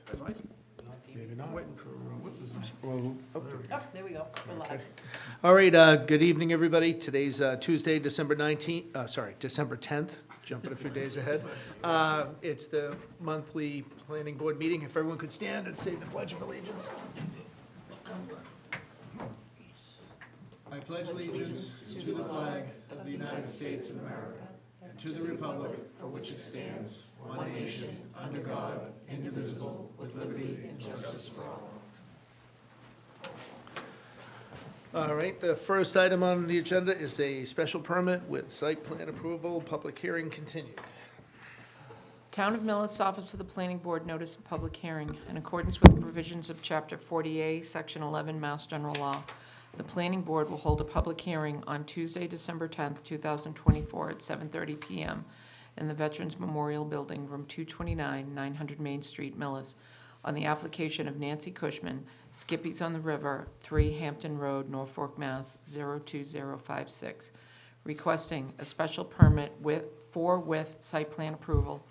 Maybe not. Waiting for, what's his name? Well, Oh, there we go. Oh, there we go. We're live. okay. All right, good evening, everybody. Today's Tuesday, December 10th, jumping a few days ahead. It's the monthly planning board meeting. If everyone could stand and say the Pledge of Allegiance. I pledge allegiance to the flag of the United States of America and to the republic for which it stands, one nation, under God, indivisible, with liberty and justice for all. All right, the first item on the agenda is a special permit with site plan approval, public hearing continued. Town of Millis, Office of the Planning Board, notice of public hearing. In accordance with the provisions of Chapter 40A, Section 11, Mass General Law, the Planning Board will hold a public hearing on Tuesday, December 10th, 2024, at 7:30 PM in the Veterans Memorial Building, Room 229, 900 Main Street, Millis, on the application of Nancy Cushman, Skippies on the River, 3 Hampton Road, Norfolk, Mass. 02056, requesting a special permit with site plan approval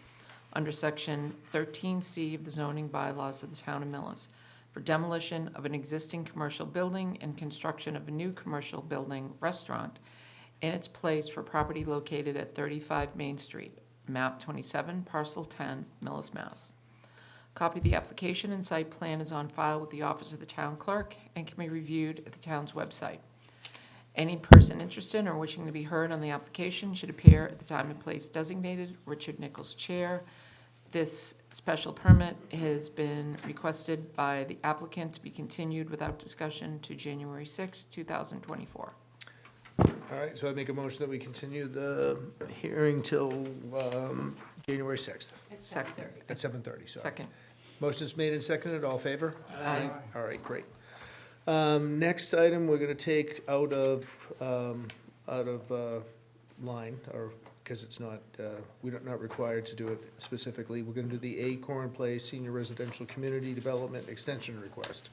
under Section 13C of the zoning bylaws of the Town of Millis for demolition of an existing commercial building and construction of a new commercial building restaurant in its place for property located at 35 Main Street, map 27, parcel 10, Millis, Mass. Copy of the application and site plan is on file with the Office of the Town Clerk and can be reviewed at the town's website. Any person interested or wishing to be heard on the application should appear at the time and place designated. Richard Nichols, Chair. This special permit has been requested by the applicant to be continued without discussion to January 6, 2024. All right, so I make a motion that we continue the hearing till January 6th Second. at 7:30, sorry. Second. Motion is made and seconded, all in favor? Aye. All right, great. Next item, we're gonna take out of line, or, because it's not, we're not required to do it specifically. We're gonna do the Acorn Place Senior Residential Community Development Extension Request.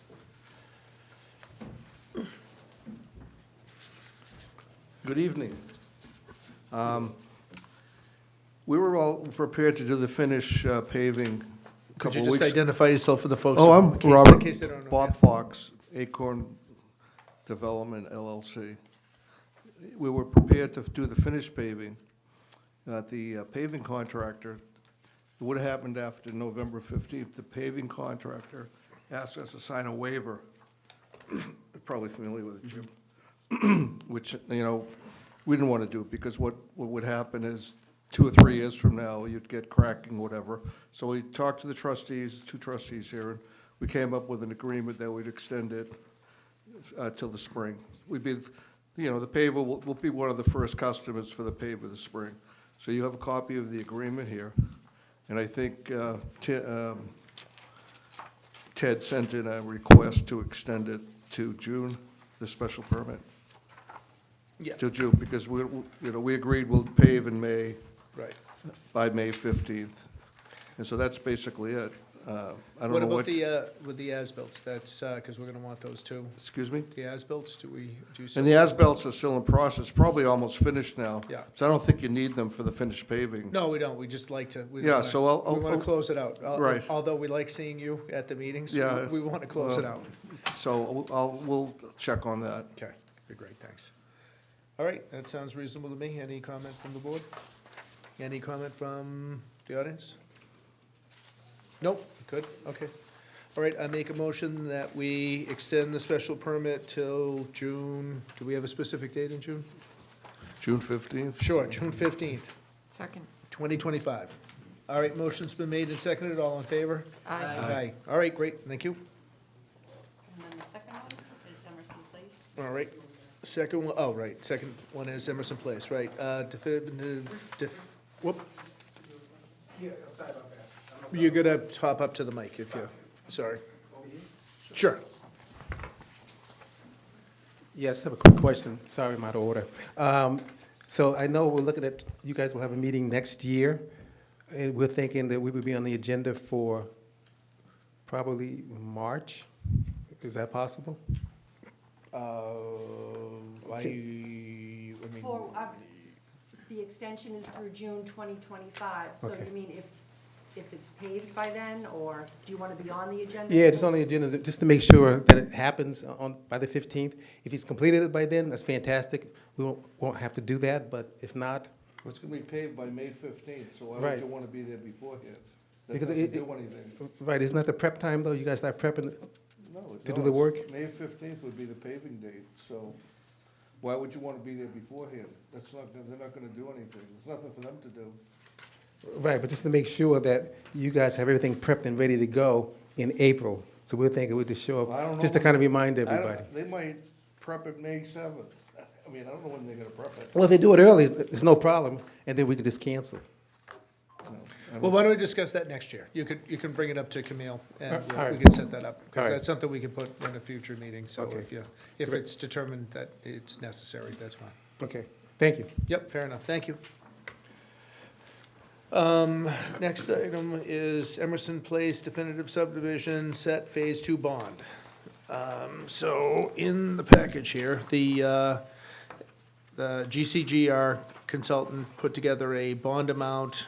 Good evening. We were all prepared to do the finish paving a Could you couple of just weeks. identify yourself for the folks? Oh, in I'm case- in Robert case they don't know. Bob Fox, Acorn Development LLC. We were prepared to do the finish paving. The paving contractor, it would have happened after November 15th. The paving contractor asked us to sign a waiver. You're probably familiar with it, Jim. Which, you know, we didn't want to do it because what would happen is 2 or 3 years from now, you'd get cracking, whatever. So we talked to the trustees, 2 trustees here, and we came up with an agreement that we'd extend it till the spring. We'd be, you know, the paver will be one of the first customers for the paver this spring. So you have a copy of the agreement here, and I think Ted sent in a request to extend it to June, the special permit. Yeah, To June, because we agreed we'll pave in May, right. by May 15th. And so that's basically it. I don't What know about what, with the as-bills? That's, because we're gonna want those too. excuse me? The as-bills, do we do? And the as-bills are still in process, probably almost finished now. Yeah. So I don't think you need them for the finished paving. No, we don't, we just like to. we Yeah, wanna- so I'll- We wanna I'll- close it out. Right. Although we like seeing you at the meetings, Yeah, we wanna close it well- out. So we'll check on that. Okay, good, great, thanks. All right, that sounds reasonable to me. Any comment from the board? Any comment from the audience? Nope, good, okay. All right, I make a motion that we extend the special permit till June, do we have a specific date in June? June 15th? Sure, June 15th, Second. 2025. All right, motion's been made and seconded, all in favor? Aye. Aye. All right, great, thank you. And then the second one is Emerson Place. All right, second one, oh, right, second one is Emerson Place, right. Whoop. You're gonna hop up to the mic if you, sorry. Sure. Yes, I have a quick question. Sorry, I'm out of order. So I know we're looking at, you guys will have a meeting next year, and we're thinking that we would be on the agenda for probably March. Is that possible? I mean, For, the extension is through June 2025, so Okay. you mean if if it's paved by then, or do you want to be on the agenda? Yeah, just on the agenda, just to make sure that it happens by the 15th. If he's completed it by then, that's fantastic. We won't have to do that, but if not, It's gonna be paved by May 15th, so why would Right. you wanna be there beforehand? Because Doesn't have it- to do anything. right, isn't that the prep time, though? You guys start prepping? No, To no, do the it's- work? May 15th would be the paving date, so why would you wanna be there beforehand? That's not, they're not gonna do anything. There's nothing for them to do. Right, but just to make sure that you guys have everything prepped and ready to go in April. So we're thinking we'd just show Well, I don't up, know just to when- kind of remind I don't- everybody. They might prep it May 7th. I mean, I don't know when they're gonna prep it. Well, if they do it early, there's no problem, and then we can just cancel. Well, why don't we discuss that next year? You can bring it up to Camille, and All right. we can set that up. Because All right. that's something we can put in a future meeting, so Okay. if it's determined that it's necessary, that's fine. Okay, thank you. Yep, fair enough, thank you. Next item is Emerson Place definitive subdivision set phase 2 bond. So in the package here, the GCGR consultant put together a bond amount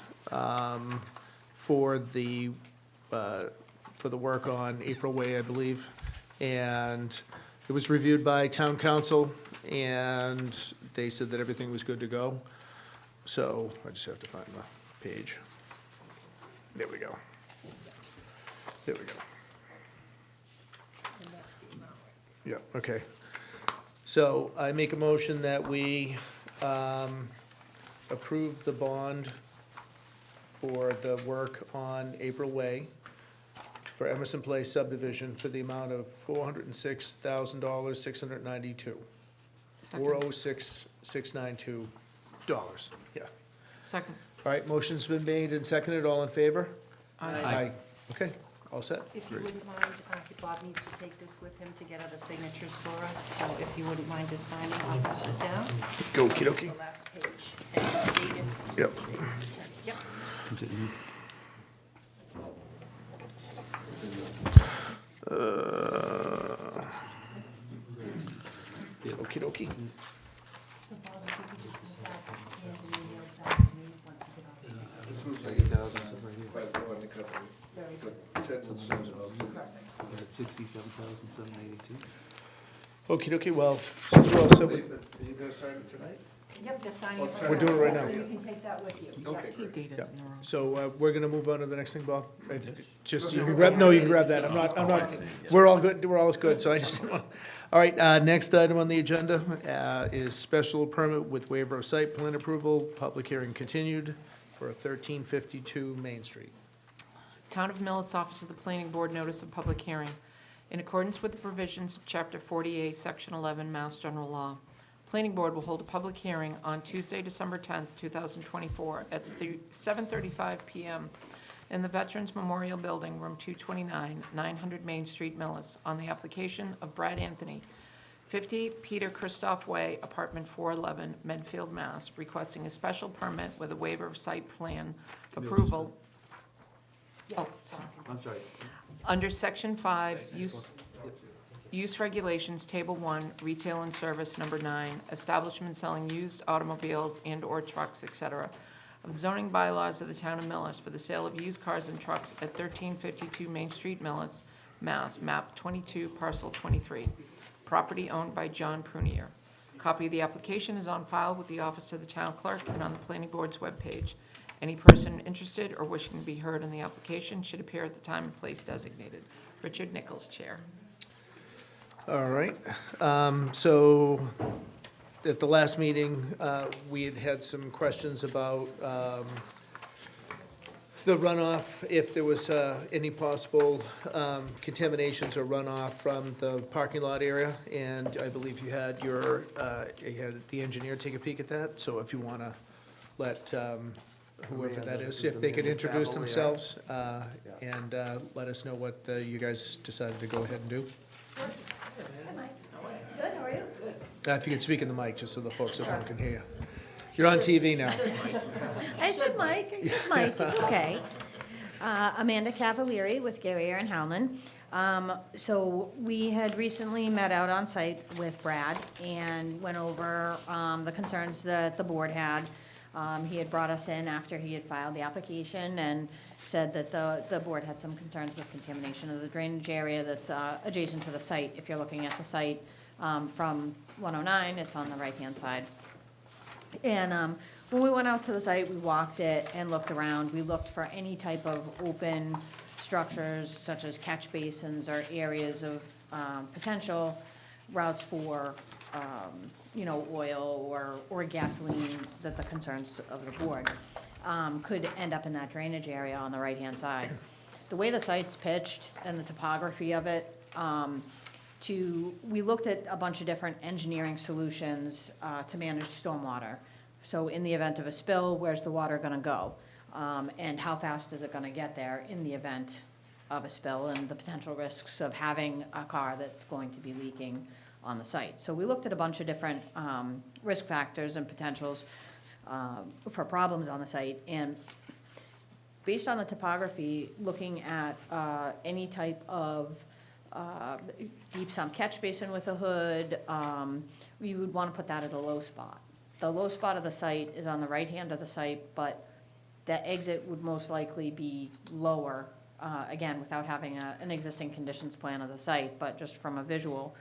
for the work on April Way, I believe. And it was reviewed by town council, and they said that everything was good to go. So I just have to find the page. There we go. There we go. Yeah, okay. So I make a motion that we approve the bond for the work on April Way for Emerson Place subdivision for the amount of $406,000, $692. Second. $406,692. Yeah. Second. All right, motion's been made and seconded. All in favor? Aye. Okay, all set? If you wouldn't mind, Bob needs to take this with him to get other signatures for us, so if you wouldn't mind just signing, I'll pass it down. Go, kidokey. The last page, and it's dated. Yep. Yep. Okey dokey. So Bob, if you could just go back and hand an email back to me once you get off the Very good. Is it 67,782? Okey dokey, well, since we're all set, Are you gonna sign it tonight? Yep, they're signing it right now. We're doing it right now. So you can take that with you. Okay, He great. dated Yeah. in the wrong. so we're gonna move on to the next thing, Bob? Just, you can grab, no, you can grab that. I'm not, we're all good, we're all good, so I just, all right, next item on the agenda is special permit with waiver of site plan approval, public hearing continued for 1352 Main Street. Town of Millis Office of the Planning Board notice of public hearing. In accordance with the provisions of Chapter 48, Section 11, Mass General Law, Planning Board will hold a public hearing on Tuesday, December 10th, 2024, at 7:35 PM in the Veterans Memorial Building, Room 229, 900 Main Street, Millis, on the application of Brad Anthony, 50 Peter Christoph Way, Apartment 411, Medfield, Mass., requesting a special permit with a waiver of site plan approval. Oh, sorry. I'm sorry. Under Section 5, Use Regulations, Table 1, Retail and Service, Number 9, establishment selling used automobiles and/or trucks, etc., of the zoning bylaws of the town of Millis for the sale of used cars and trucks at 1352 Main Street, Millis, Mass., map 22, parcel 23, property owned by John Prunier. Copy of the application is on file with the office of the town clerk and on the planning board's webpage. Any person interested or wishing to be heard on the application should appear at the time and place designated. Richard Nichols, Chair. All right, so at the last meeting, we had had some questions about the runoff, if there was any possible contaminations or runoff from the parking lot area, and I believe you had the engineer take a peek at that, so if you want to let whoever that is, if they could introduce themselves and let us know what you guys decided to go ahead and do. Good, how are you? If you could speak in the mic, just so the folks at home can hear you. You're on TV now. I said Mike, it's okay. Amanda Cavalieri with Gary Aaron Howland. So we had recently met out on site with Brad and went over the concerns that the board had. He had brought us in after he had filed the application, and said that the board had some concerns with contamination of the drainage area that's adjacent to the site. If you're looking at the site from 109, it's on the right-hand side. And when we went out to the site, we walked it and looked around. We looked for any type of open structures such as catch basins or areas of potential routes for, oil or gasoline that the concerns of the board could end up in that drainage area on the right-hand side. The way the site's pitched and the topography of it, we looked at a bunch of different engineering solutions to manage stormwater. So in the event of a spill, where's the water gonna go? And how fast is it gonna get there in the event of a spill, and the potential risks of having a car that's going to be leaking on the site. So we looked at a bunch of different risk factors and potentials for problems on the site, and based on the topography, looking at any type of deep sump catch basin with a hood, we would want to put that at a low spot. The low spot of the site is on the right hand of the site, but the exit would most likely be lower, again, without having an existing conditions plan of the site, but just from a visual,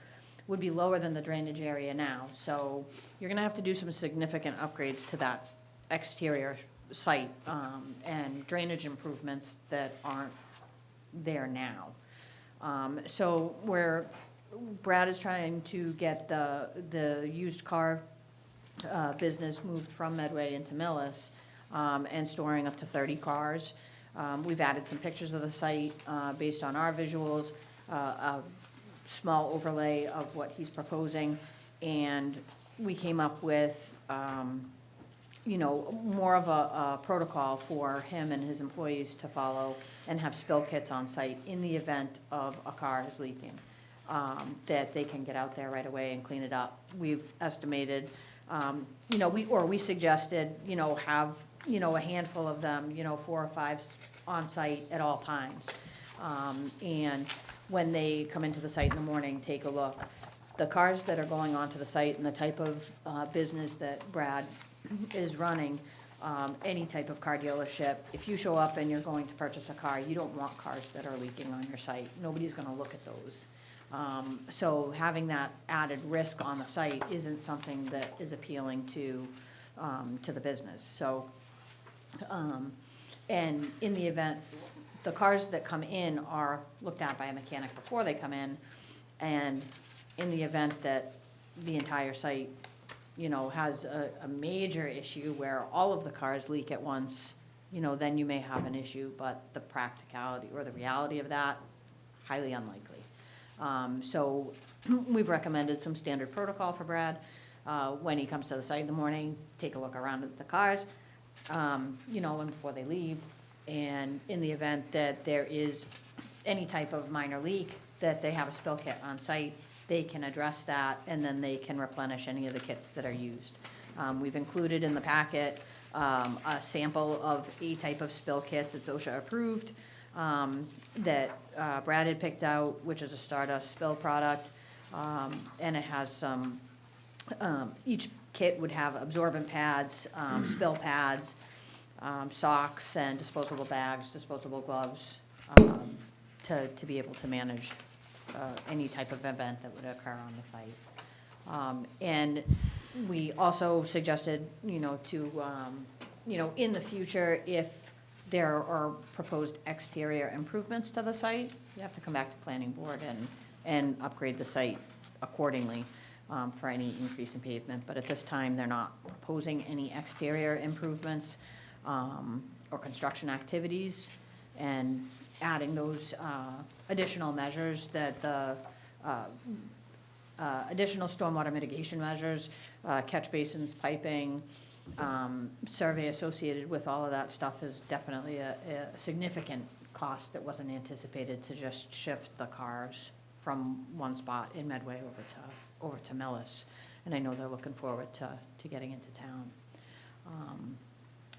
would be lower than the drainage area now. So you're gonna have to do some significant upgrades to that exterior site, and drainage improvements that aren't there now. So Brad is trying to get the used car business moved from Medway into Millis, and storing up to 30 cars. We've added some pictures of the site based on our visuals, a small overlay of what he's proposing, and we came up with more of a protocol for him and his employees to follow and have spill kits on site in the event of a car is leaking, that they can get out there right away and clean it up. We've estimated, we suggested, have, a handful of them, 4 or 5 on site at all times. And when they come into the site in the morning, take a look. The cars that are going onto the site and the type of business that Brad is running, any type of car dealership, if you show up and you're going to purchase a car, you don't want cars that are leaking on your site. Nobody's gonna look at those. So having that added risk on the site isn't something that is appealing to the business. So, and in the event, the cars that come in are looked at by a mechanic before they come in, and in the event that the entire site, has a major issue where all of the cars leak at once, then you may have an issue, but the practicality or the reality of that, highly unlikely. So we've recommended some standard protocol for Brad. When he comes to the site in the morning, take a look around at the cars, and before they leave. And in the event that there is any type of minor leak, that they have a spill kit on site, they can address that, and then they can replenish any of the kits that are used. We've included in the packet a sample of a type of spill kit that's OSHA approved, that Brad had picked out, which is a Stardust spill product, and it has some, each kit would have absorbent pads, spill pads, socks and disposable bags, disposable gloves, to be able to manage any type of event that would occur on the site. And we also suggested, in the future, if there are proposed exterior improvements to the site, you have to come back to planning board and upgrade the site accordingly for any increase in pavement. But at this time, they're not proposing any exterior improvements or construction activities, and adding those additional measures that the additional stormwater mitigation measures, catch basins, piping, survey associated with all of that stuff is definitely a significant cost that wasn't anticipated to just shift the cars from one spot in Medway over to Millis. And I know they're looking forward to getting into town.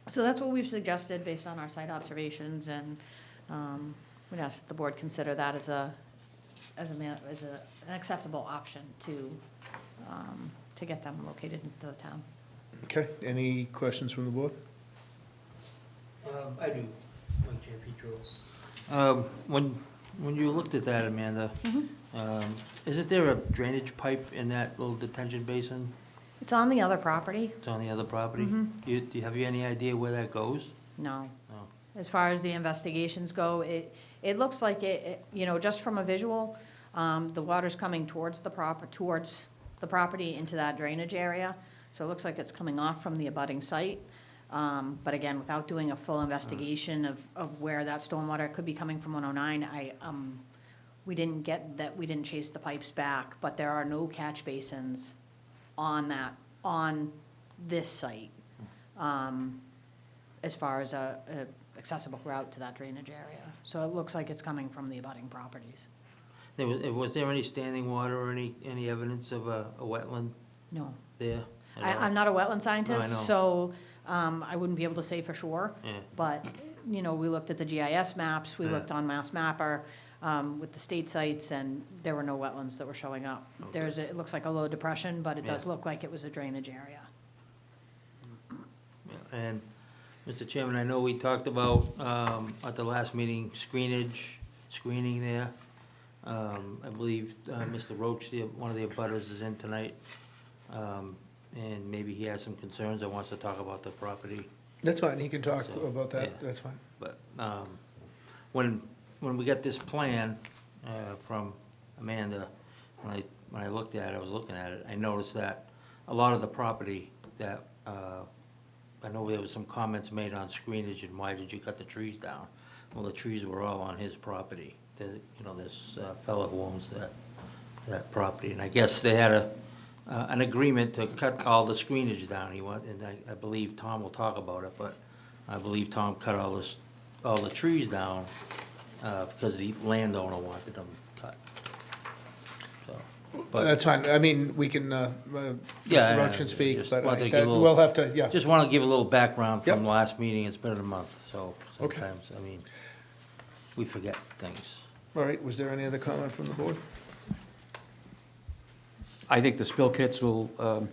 So that's what we've suggested based on our site observations, and we'd ask that the board consider that as an acceptable option to get them located into the town. Okay, any questions from the board? I do. When you looked at that, Amanda, isn't there a drainage pipe in that little detention basin? It's on the other property? It's on the other property? Have you any idea where that goes? No. No. As far as the investigations go, it looks like you know, just from a visual, the water's coming towards the property into that drainage area. So it looks like it's coming off from the abutting site. But again, without doing a full investigation of where that stormwater could be coming from 109, we didn't get that, we didn't chase the pipes back, but there are no catch basins on this site, as far as a accessible route to that drainage area. So it looks like it's coming from the abutting properties. Was there any standing water or any evidence of a wetland No. there? at all? I'm not a wetland scientist, No, I know. so I wouldn't be able to say for sure. Yeah. But, you know, we looked at the GIS maps, we Yeah. looked on Mass Mapper with the state sites, and there were no wetlands that were showing up. Okay. It looks like a low depression, but it does Yeah. look like it was a drainage area. And, Mr. Chairman, I know we talked about, at the last meeting, screening there. I believe, Mr. Roach, one of the abutters, is in tonight. And maybe he has some concerns or wants to talk about the property. That's fine, he can talk So, about that, yeah. that's fine. But, when we got this plan, from Amanda, when I looked at it, I was looking at it, I noticed that a lot of the property that, I know there was some comments made on screenage and why did you cut the trees down? Well, the trees were all on his property. This fellow who owns that property. And I guess they had an agreement to cut all the screenage down. And I believe Tom will talk about it, but I believe Tom cut all the trees down because the landowner wanted them cut. So, but That's fine, I mean, we can, Yeah, Mr. Roach can just speak, but wanted to that- give a little- we'll have to, yeah. just want to give a little background from Yep. the last meeting. It's been a month, so Okay. sometimes, I mean, we forget things. All right, was there any other comment from the board? I think the spill kits will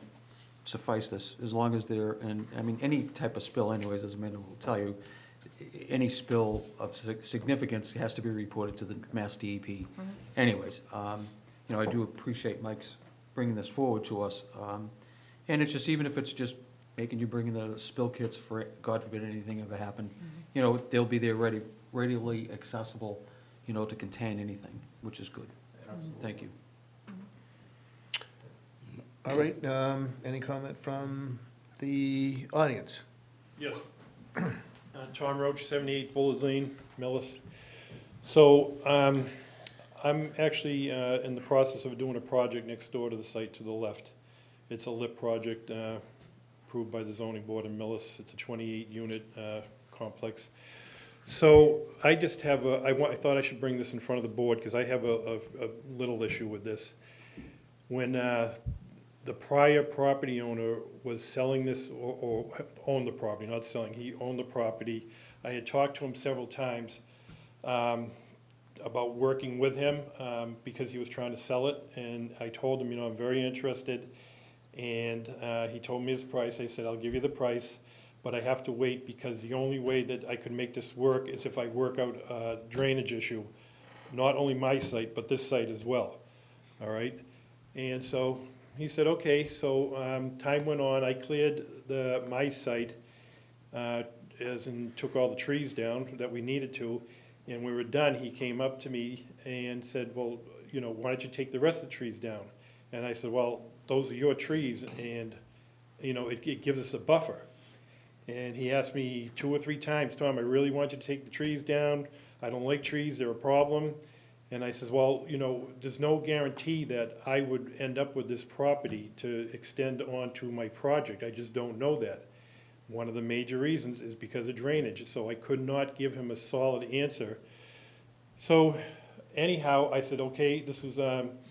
suffice this, as long as they're, and, I mean, any type of spill anyways, as Amanda will tell you, any spill of significance has to be reported to the Mass DEP anyways. You know, I do appreciate Mike's bringing this forward to us. And it's just, even if it's just making you bring in the spill kits for, God forbid anything ever happened, you know, they'll be there readily accessible, you know, to contain anything, which is good. Thank you. All right, any comment from the audience? Yes. Tom Roach, 78 Bullard Lane, Millis. So I'm actually in the process of doing a project next door to the site to the left. It's a LIP project approved by the zoning board in Millis. It's a 28-unit complex. So I just have I thought I should bring this in front of the board because I have a little issue with this. When the prior property owner was selling this, or owned the property, not selling, he owned the property. I had talked to him several times about working with him because he was trying to sell it, and I told him, you know, I'm very interested, and he told me his price. I said, I'll give you the price, but I have to wait because the only way that I could make this work is if I work out a drainage issue, not only my site, but this site as well, all right? And so he said, okay, so time went on, I cleared my site, as in took all the trees down that we needed to, and we were done, he came up to me and said, well, you know, why don't you take the rest of the trees down? And I said, well, those are your trees, and, you know, it gives us a buffer. And he asked me 2 or 3 times, Tom, I really want you to take the trees down, I don't like trees, they're a problem. And I says, well, you know, there's no guarantee that I would end up with this property to extend onto my project. I just don't know that. One of the major reasons is because of drainage, so I could not give him a solid answer. So anyhow, I said, okay, this was,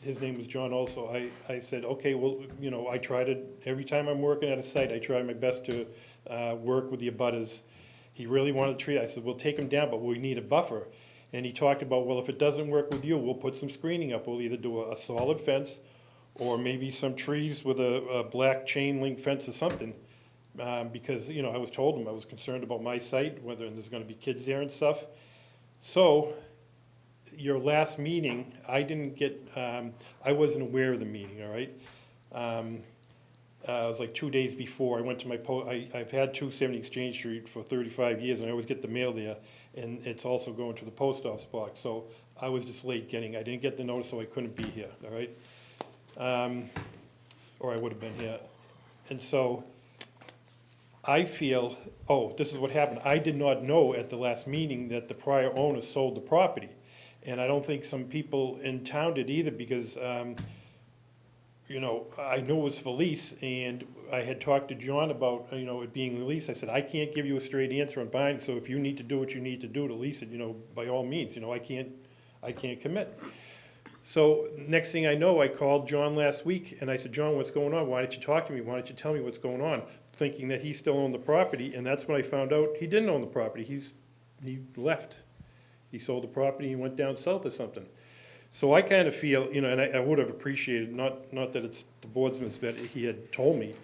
his name was John also. I said, okay, well, you know, I try to, every time I'm working at a site, I try my best to work with the abutters. He really wanted a tree. I said, we'll take him down, but we need a buffer. And he talked about, well, if it doesn't work with you, we'll put some screening up. We'll either do a solid fence or maybe some trees with a black chain link fence or something. because, you know, I was told him I was concerned about my site, whether there's gonna be kids there and stuff. So, your last meeting, I didn't get, I wasn't aware of the meeting, all right? It was like 2 days before, I went to my I've had 270 Exchange Street for 35 years, and I always get the mail there, and it's also going to the post office box, so I was just late I didn't get the notice, so I couldn't be here, all right? Or I would have been here. And so, I feel, this is what happened, I did not know at the last meeting that the prior owner sold the property. And I don't think some people in town did either, because, you know, I knew it was for lease, and I had talked to John about, you know, it being leased. I said, I can't give you a straight answer on buying, so if you need to do what you need to do to lease it, you know, by all means, you know, I can't commit. So, next thing I know, I called John last week, and I said, John, what's going on? Why didn't you talk to me? Why didn't you tell me what's going on? Thinking that he still owned the property, and that's when I found out he didn't own the property. He left. He sold the property and went down south or something. So I kind of feel, you know, and I would have appreciated, not that it's the boardsman's that he had told me,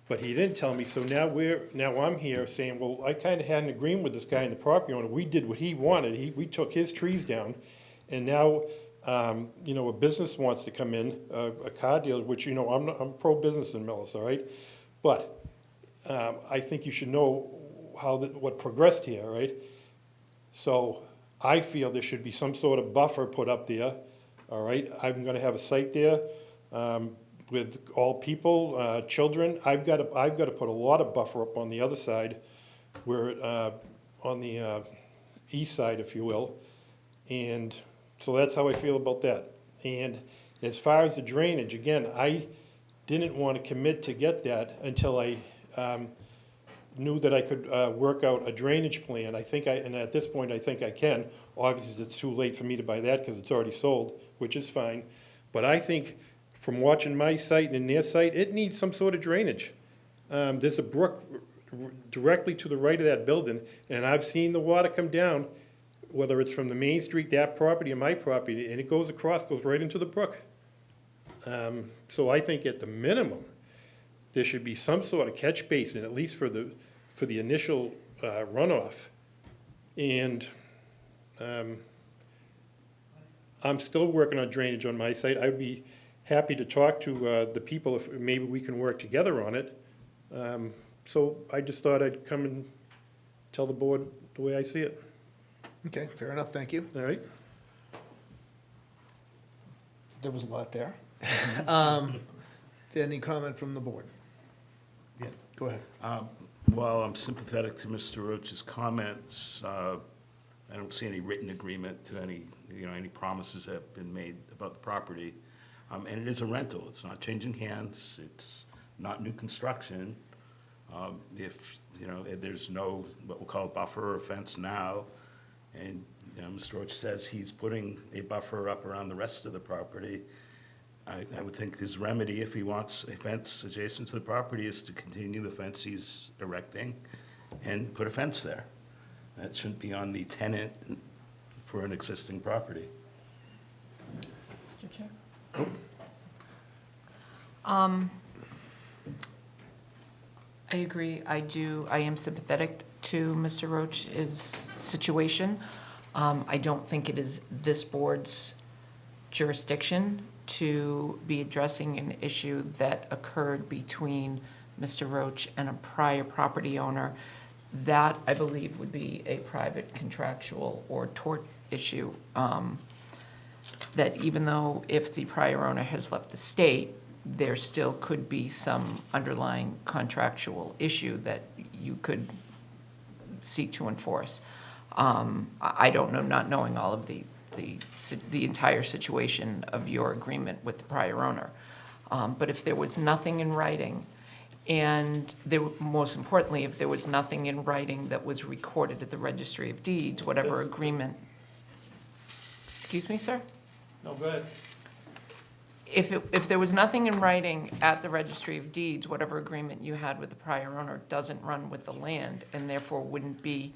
but he didn't tell me. So now I'm here saying, well, I kind of had an agreement with this guy and the property owner. We did what he wanted. We took his trees down, and now, you know, a business wants to come in, a car dealer, which, you know, I'm pro-business in Millis, all right? But I think you should know what progressed here, right? So I feel there should be some sort of buffer put up there, all right? I'm gonna have a site there with all people, children. I've gotta put a lot of buffer up on the other side, where, on the east side, if you will. And so that's how I feel about that. And as far as the drainage, again, I didn't want to commit to get that until I knew that I could work out a drainage plan. And at this point, I think I can. Obviously, it's too late for me to buy that because it's already sold, which is fine. But I think from watching my site and their site, it needs some sort of drainage. There's a brook directly to the right of that building, and I've seen the water come down, whether it's from the main street, that property, or my property, and it goes right into the brook. So I think at the minimum, there should be some sort of catch basin, at least for the initial runoff. And I'm still working on drainage on my site. I'd be happy to talk to the people if maybe we can work together on it. So I just thought I'd come and tell the board the way I see it. Okay, fair enough, thank you. All right? There was a lot there. Any comment from the board? Yeah. Go ahead. While I'm sympathetic to Mr. Roach's comments, I don't see any written agreement to any promises that have been made about the property. And it is a rental. It's not changing hands. It's not new construction. If, there's no, what we'll call a buffer or fence now, and, Mr. Roach says he's putting a buffer up around the rest of the property, I would think his remedy, if he wants a fence adjacent to the property, is to continue the fence he's erecting and put a fence there. That shouldn't be on the tenant for an existing property. Mr. Chair? I agree. I am sympathetic to Mr. Roach's situation. I don't think it is this board's jurisdiction to be addressing an issue that occurred between Mr. Roach and a prior property owner. That, I believe, would be a private contractual or tort issue. That even though if the prior owner has left the state, there still could be some underlying contractual issue that you could seek to enforce. I don't know, not knowing all of the entire situation of your agreement with the prior owner. But if there was nothing in writing, and most importantly, if there was nothing in writing that was recorded at the Registry of Deeds, whatever agreement. Excuse me, sir? No, go ahead. If there was nothing in writing at the Registry of Deeds, whatever agreement you had with the prior owner doesn't run with the land, and therefore wouldn't be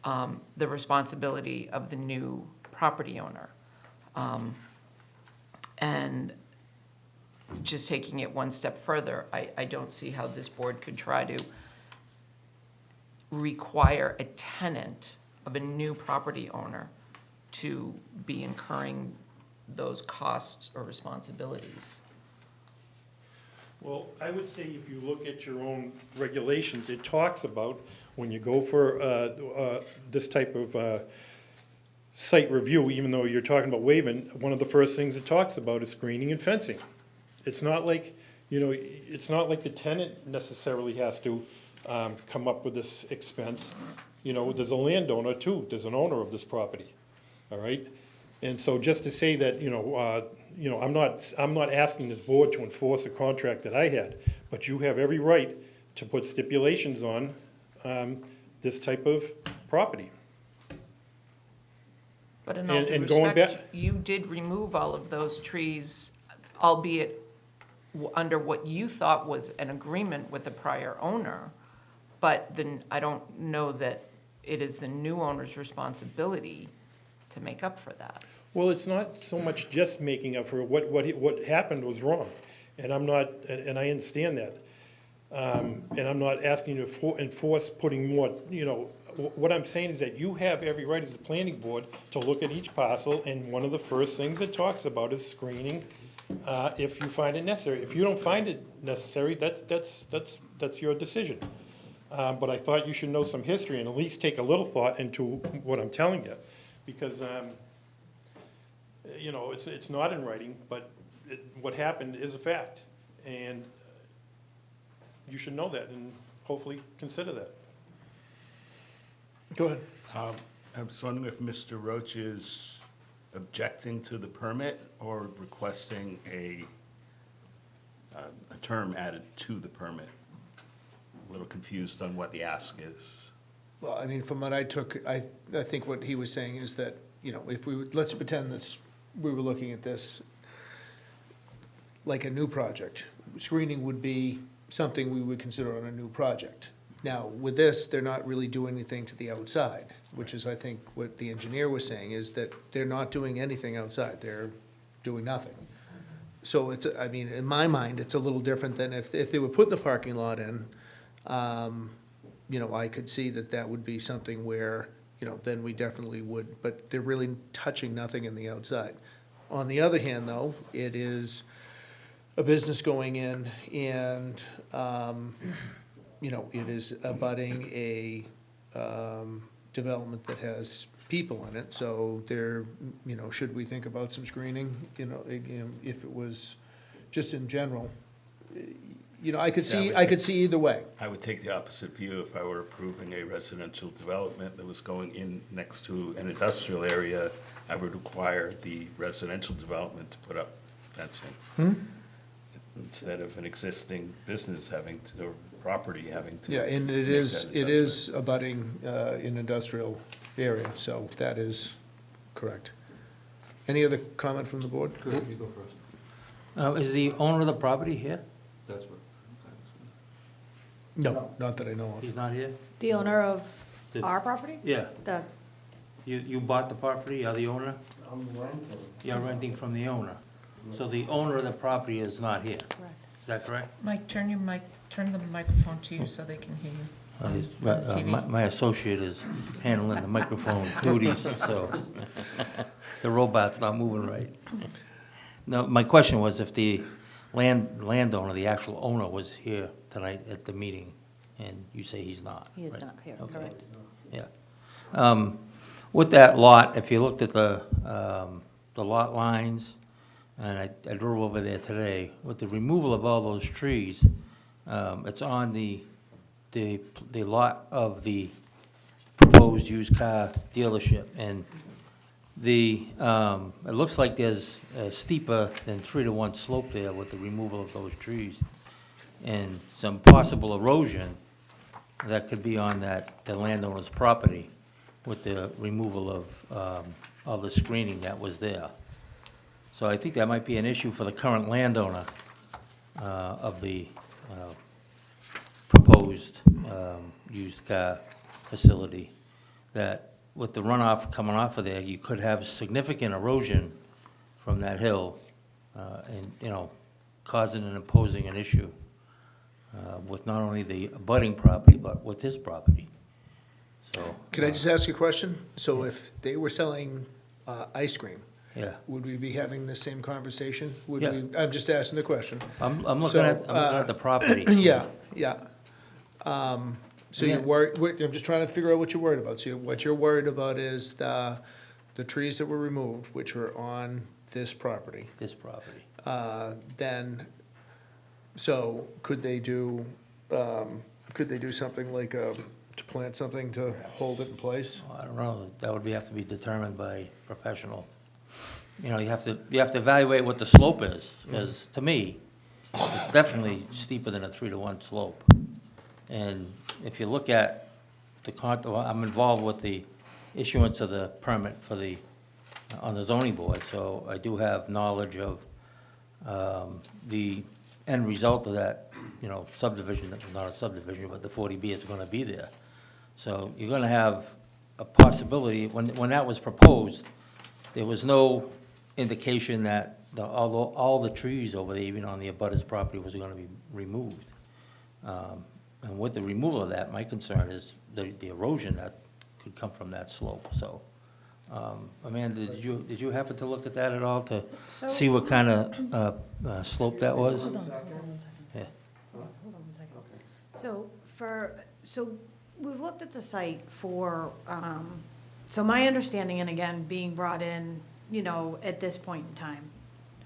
the responsibility of the new property owner. And just taking it one step further, I don't see how this board could try to require a tenant of a new property owner to be incurring those costs or responsibilities. Well, I would say if you look at your own regulations, it talks about when you go for this type of site review, even though you're talking about waiving, one of the first things it talks about is screening and fencing. It's not like, it's not like the tenant necessarily has to come up with this expense. There's a landowner too, there's an owner of this property, all right? And so just to say that, I'm not asking this board to enforce a contract that I had, but you have every right to put stipulations on this type of property. But in all due And going respect, back- you did remove all of those trees, albeit under what you thought was an agreement with the prior owner. But then I don't know that it is the new owner's responsibility to make up for that. Well, it's not so much just making up for it. What happened was wrong, and I'm not, and I understand that. And I'm not asking you to enforce putting more, what I'm saying is that you have every right as a planning board to look at each parcel, and one of the first things it talks about is screening, if you find it necessary. If you don't find it necessary, that's your decision. But I thought you should know some history and at least take a little thought into what I'm telling you, because, it's not in writing, but what happened is a fact. And you should know that and hopefully consider that. Go ahead. I was wondering if Mr. Roach is objecting to the permit or requesting a term added to the permit. A little confused on what the ask is. Well, I mean, from what I took, I think what he was saying is that, if we would, let's pretend this, we were looking at this like a new project. Screening would be something we would consider on a new project. Now, with this, they're not really doing anything to the outside, which is, I think, what the engineer was saying, is that they're not doing anything outside, they're doing nothing. So it's, I mean, in my mind, it's a little different than if they were putting the parking lot in, I could see that would be something where, then we definitely would, but they're really touching nothing in the outside. On the other hand, though, it is a business going in and, it is abutting a development that has people in it, so there, should we think about some screening, if it was just in general, I could see either way. I would take the opposite view if I were approving a residential development that was going in next to an industrial area. I would require the residential development to put up fencing. Instead of an existing business having to, or property having to. Yeah, and make that it is abutting an industrial area, so that is correct. Any other comment from the board? Good, you go first. Is the owner of the property here? That's what. No, not that I know of. He's not here? The owner of The- our property? Yeah. The, You bought the property, you're the owner? I'm renting. You're renting from the owner. So the owner of the property is not here. correct. Is that correct? Mike, turn the microphone to you so they can hear you. My associate is handling the microphone duties, so the robot's not moving right. No, my question was if the landowner, the actual owner, was here tonight at the meeting, and you say he's not. He is right? not here, Okay. correct. Yeah. With that lot, if you looked at the lot lines, and I drove over there today, with the removal of all those trees, it's on the lot of the proposed used car dealership, and it looks like there's a steeper than 3-to-1 slope there with the removal of those trees, and some possible erosion that could be on the landowner's property with the removal of all the screening that was there. So I think that might be an issue for the current landowner of the proposed used car facility, that with the runoff coming off of there, you could have significant erosion from that hill, and, causing and imposing an issue with not only the abutting property, but with his property. so. Could I just ask you a question? So if they were selling ice cream, Yeah, would we be having the same conversation? Would Yeah. we? I'm just asking the question. I'm So, looking at the property. Yeah, yeah. So you're Yeah. worried, I'm just trying to figure out what you're worried about. So what you're worried about is the trees that were removed, which were on this property. This property. Then, so could they do something like, to plant something to hold it in place? I don't know, that would have to be determined by professional. You know, you have to evaluate what the slope is, because to me, it's definitely steeper than a 3-to-1 slope. And if you look at I'm involved with the issuance of the permit for on the zoning board, so I do have knowledge of the end result of that, you know, subdivision, not a subdivision, but the 40B is gonna be there. So you're gonna have a possibility, when that was proposed, there was no indication that all the trees over there, even on the abutters property, was gonna be removed. And with the removal of that, my concern is the erosion that could come from that slope, so. Amanda, did you happen to look at that at all, to So- see what kind of slope that was? Hold on one second. Yeah. Hold on one second. So we've looked at the site for, so my understanding, and again, being brought in, you know, at this point in time,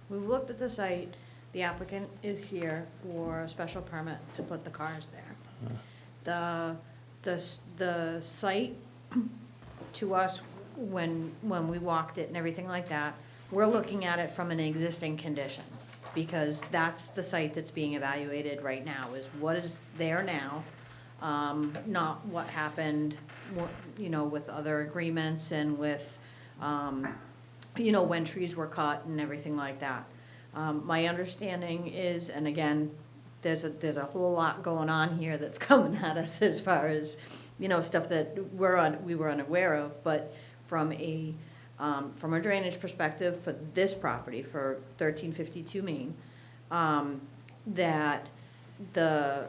we've looked at the site, the applicant is here for a special permit to put the cars there. The site, to us, when we walked it and everything like that, we're looking at it from an existing condition, because that's the site that's being evaluated right now, is what is there now, not what happened, you know, with other agreements and with, you know, when trees were cut and everything like that. My understanding is, and again, there's a whole lot going on here that's coming at us as far as, you know, stuff that we were unaware of, but from a drainage perspective for this property, for 1352 Main, that the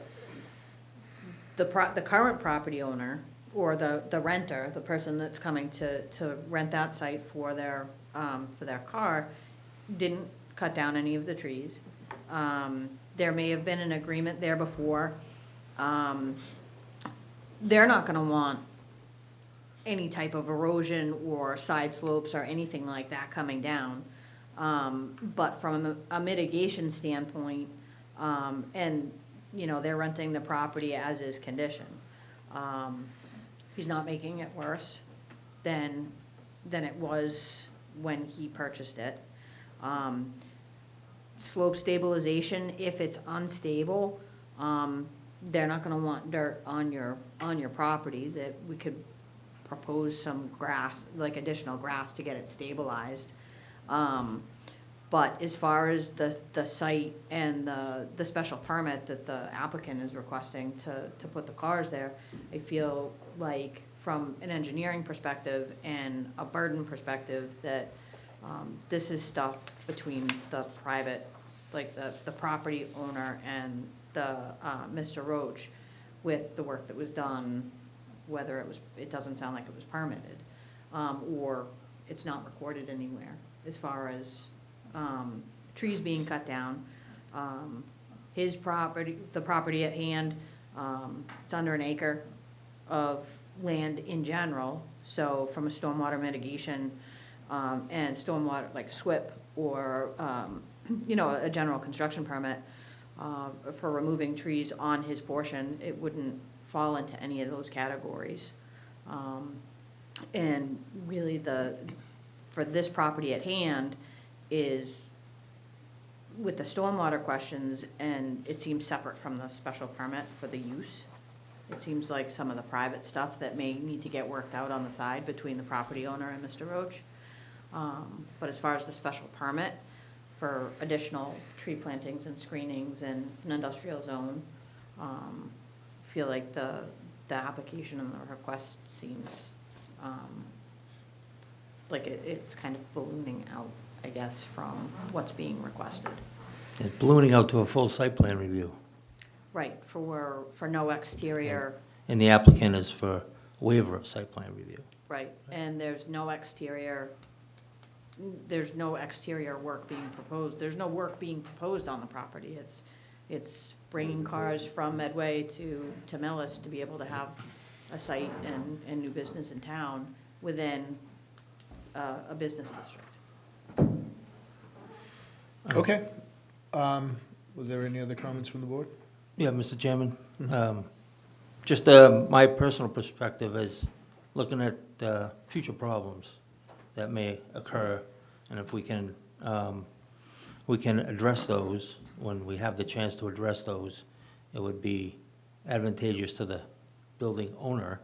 current property owner, or the renter, the person that's coming to rent that site for their car, didn't cut down any of the trees. There may have been an agreement there before. They're not gonna want any type of erosion or side slopes or anything like that coming down. But from a mitigation standpoint, and, you know, they're renting the property as is condition. He's not making it worse than it was when he purchased it. Slope stabilization, if it's unstable, they're not gonna want dirt on your property, that we could propose some grass, like additional grass to get it stabilized. But as far as the site and the special permit that the applicant is requesting to put the cars there, I feel like from an engineering perspective and a burden perspective, that this is stuff between the private, like the property owner and the Mr. Roach, with the work that was done, whether it doesn't sound like it was permitted, or it's not recorded anywhere, as far as trees being cut down. His property, the property at hand, it's under an acre of land in general, so from a stormwater mitigation, and stormwater, like SWIP, or, you know, a general construction permit, for removing trees on his portion, it wouldn't fall into any of those categories. And really for this property at hand is with the stormwater questions, and it seems separate from the special permit for the use. It seems like some of the private stuff that may need to get worked out on the side between the property owner and Mr. Roach. But as far as the special permit for additional tree plantings and screenings, and it's an industrial zone, feel like the application and the request seems like it's kind of ballooning out, I guess, from what's being requested. It's ballooning out to a full site plan review. Right, for no exterior, And the applicant is for waiver of site plan review. Right, and there's no exterior work being proposed, there's no work being proposed on the property. It's bringing cars from Medway to Millis to be able to have a site and new business in town within a business district. Okay. Was there any other comments from the board? Yeah, Mr. Chairman, just my personal perspective is looking at future problems that may occur, and if we can address those, when we have the chance to address those, it would be advantageous to the building owner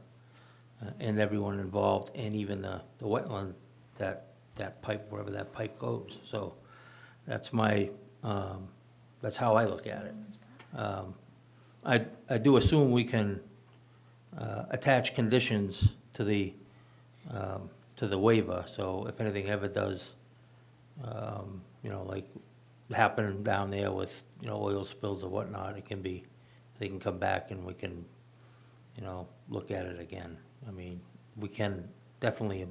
and everyone involved, and even the wetland, that pipe, wherever that pipe goes. So that's that's how I look at it. I do assume we can attach conditions to the waiver, so if anything ever does, like happen down there with, oil spills or whatnot, they can come back and we can, look at it again. I mean, we can definitely,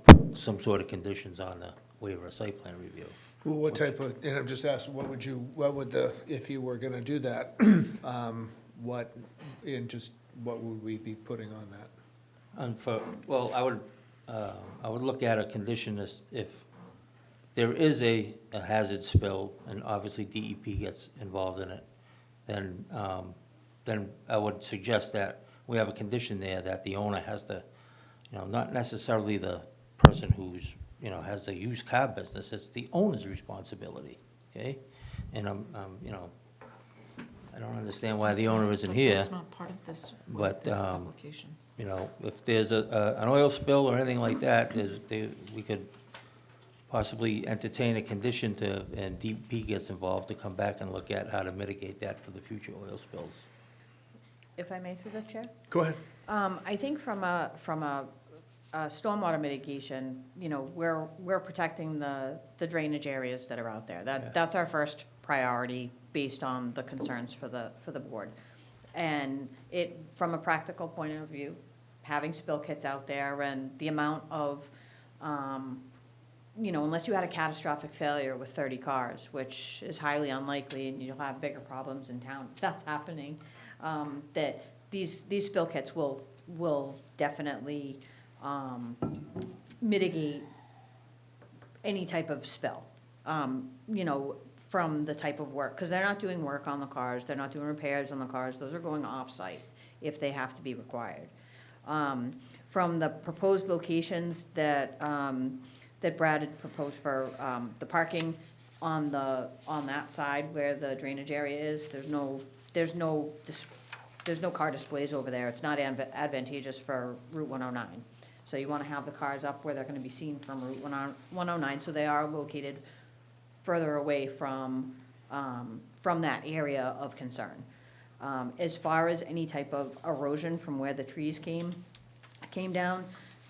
put some sort of conditions on the waiver of site plan review. Well, what type of, and I'm just asking, if you were gonna do that, what would we be putting on that? I would look at a condition as if there is a hazard spill, and obviously DEP gets involved in it, then I would suggest that we have a condition there that the owner has to, not necessarily the person who's, has the used car business, it's the owner's responsibility, okay? And I don't understand why the owner isn't here. That's not part of this But, application. If there's an oil spill or anything like that, we could possibly entertain a condition and DEP gets involved to come back and look at how to mitigate that for the future oil spills. If I may, through the chair? Go ahead. I think from a stormwater mitigation, we're protecting the drainage areas that are out there. That's our first priority based on the concerns for the board. And from a practical point of view, having spill kits out there and the amount of, unless you had a catastrophic failure with 30 cars, which is highly unlikely, and you'll have bigger problems in town if that's happening, that these spill kits will definitely mitigate any type of spill, from the type of work, because they're not doing work on the cars, they're not doing repairs on the cars, those are going off-site if they have to be required. From the proposed locations that Brad had proposed for the parking on that side where the drainage area is, there's no car displays over there. It's not advantageous for Route 109. So you want to have the cars up where they're going to be seen from Route 109, so they are located further away from that area of concern. As far as any type of erosion from where the trees came down,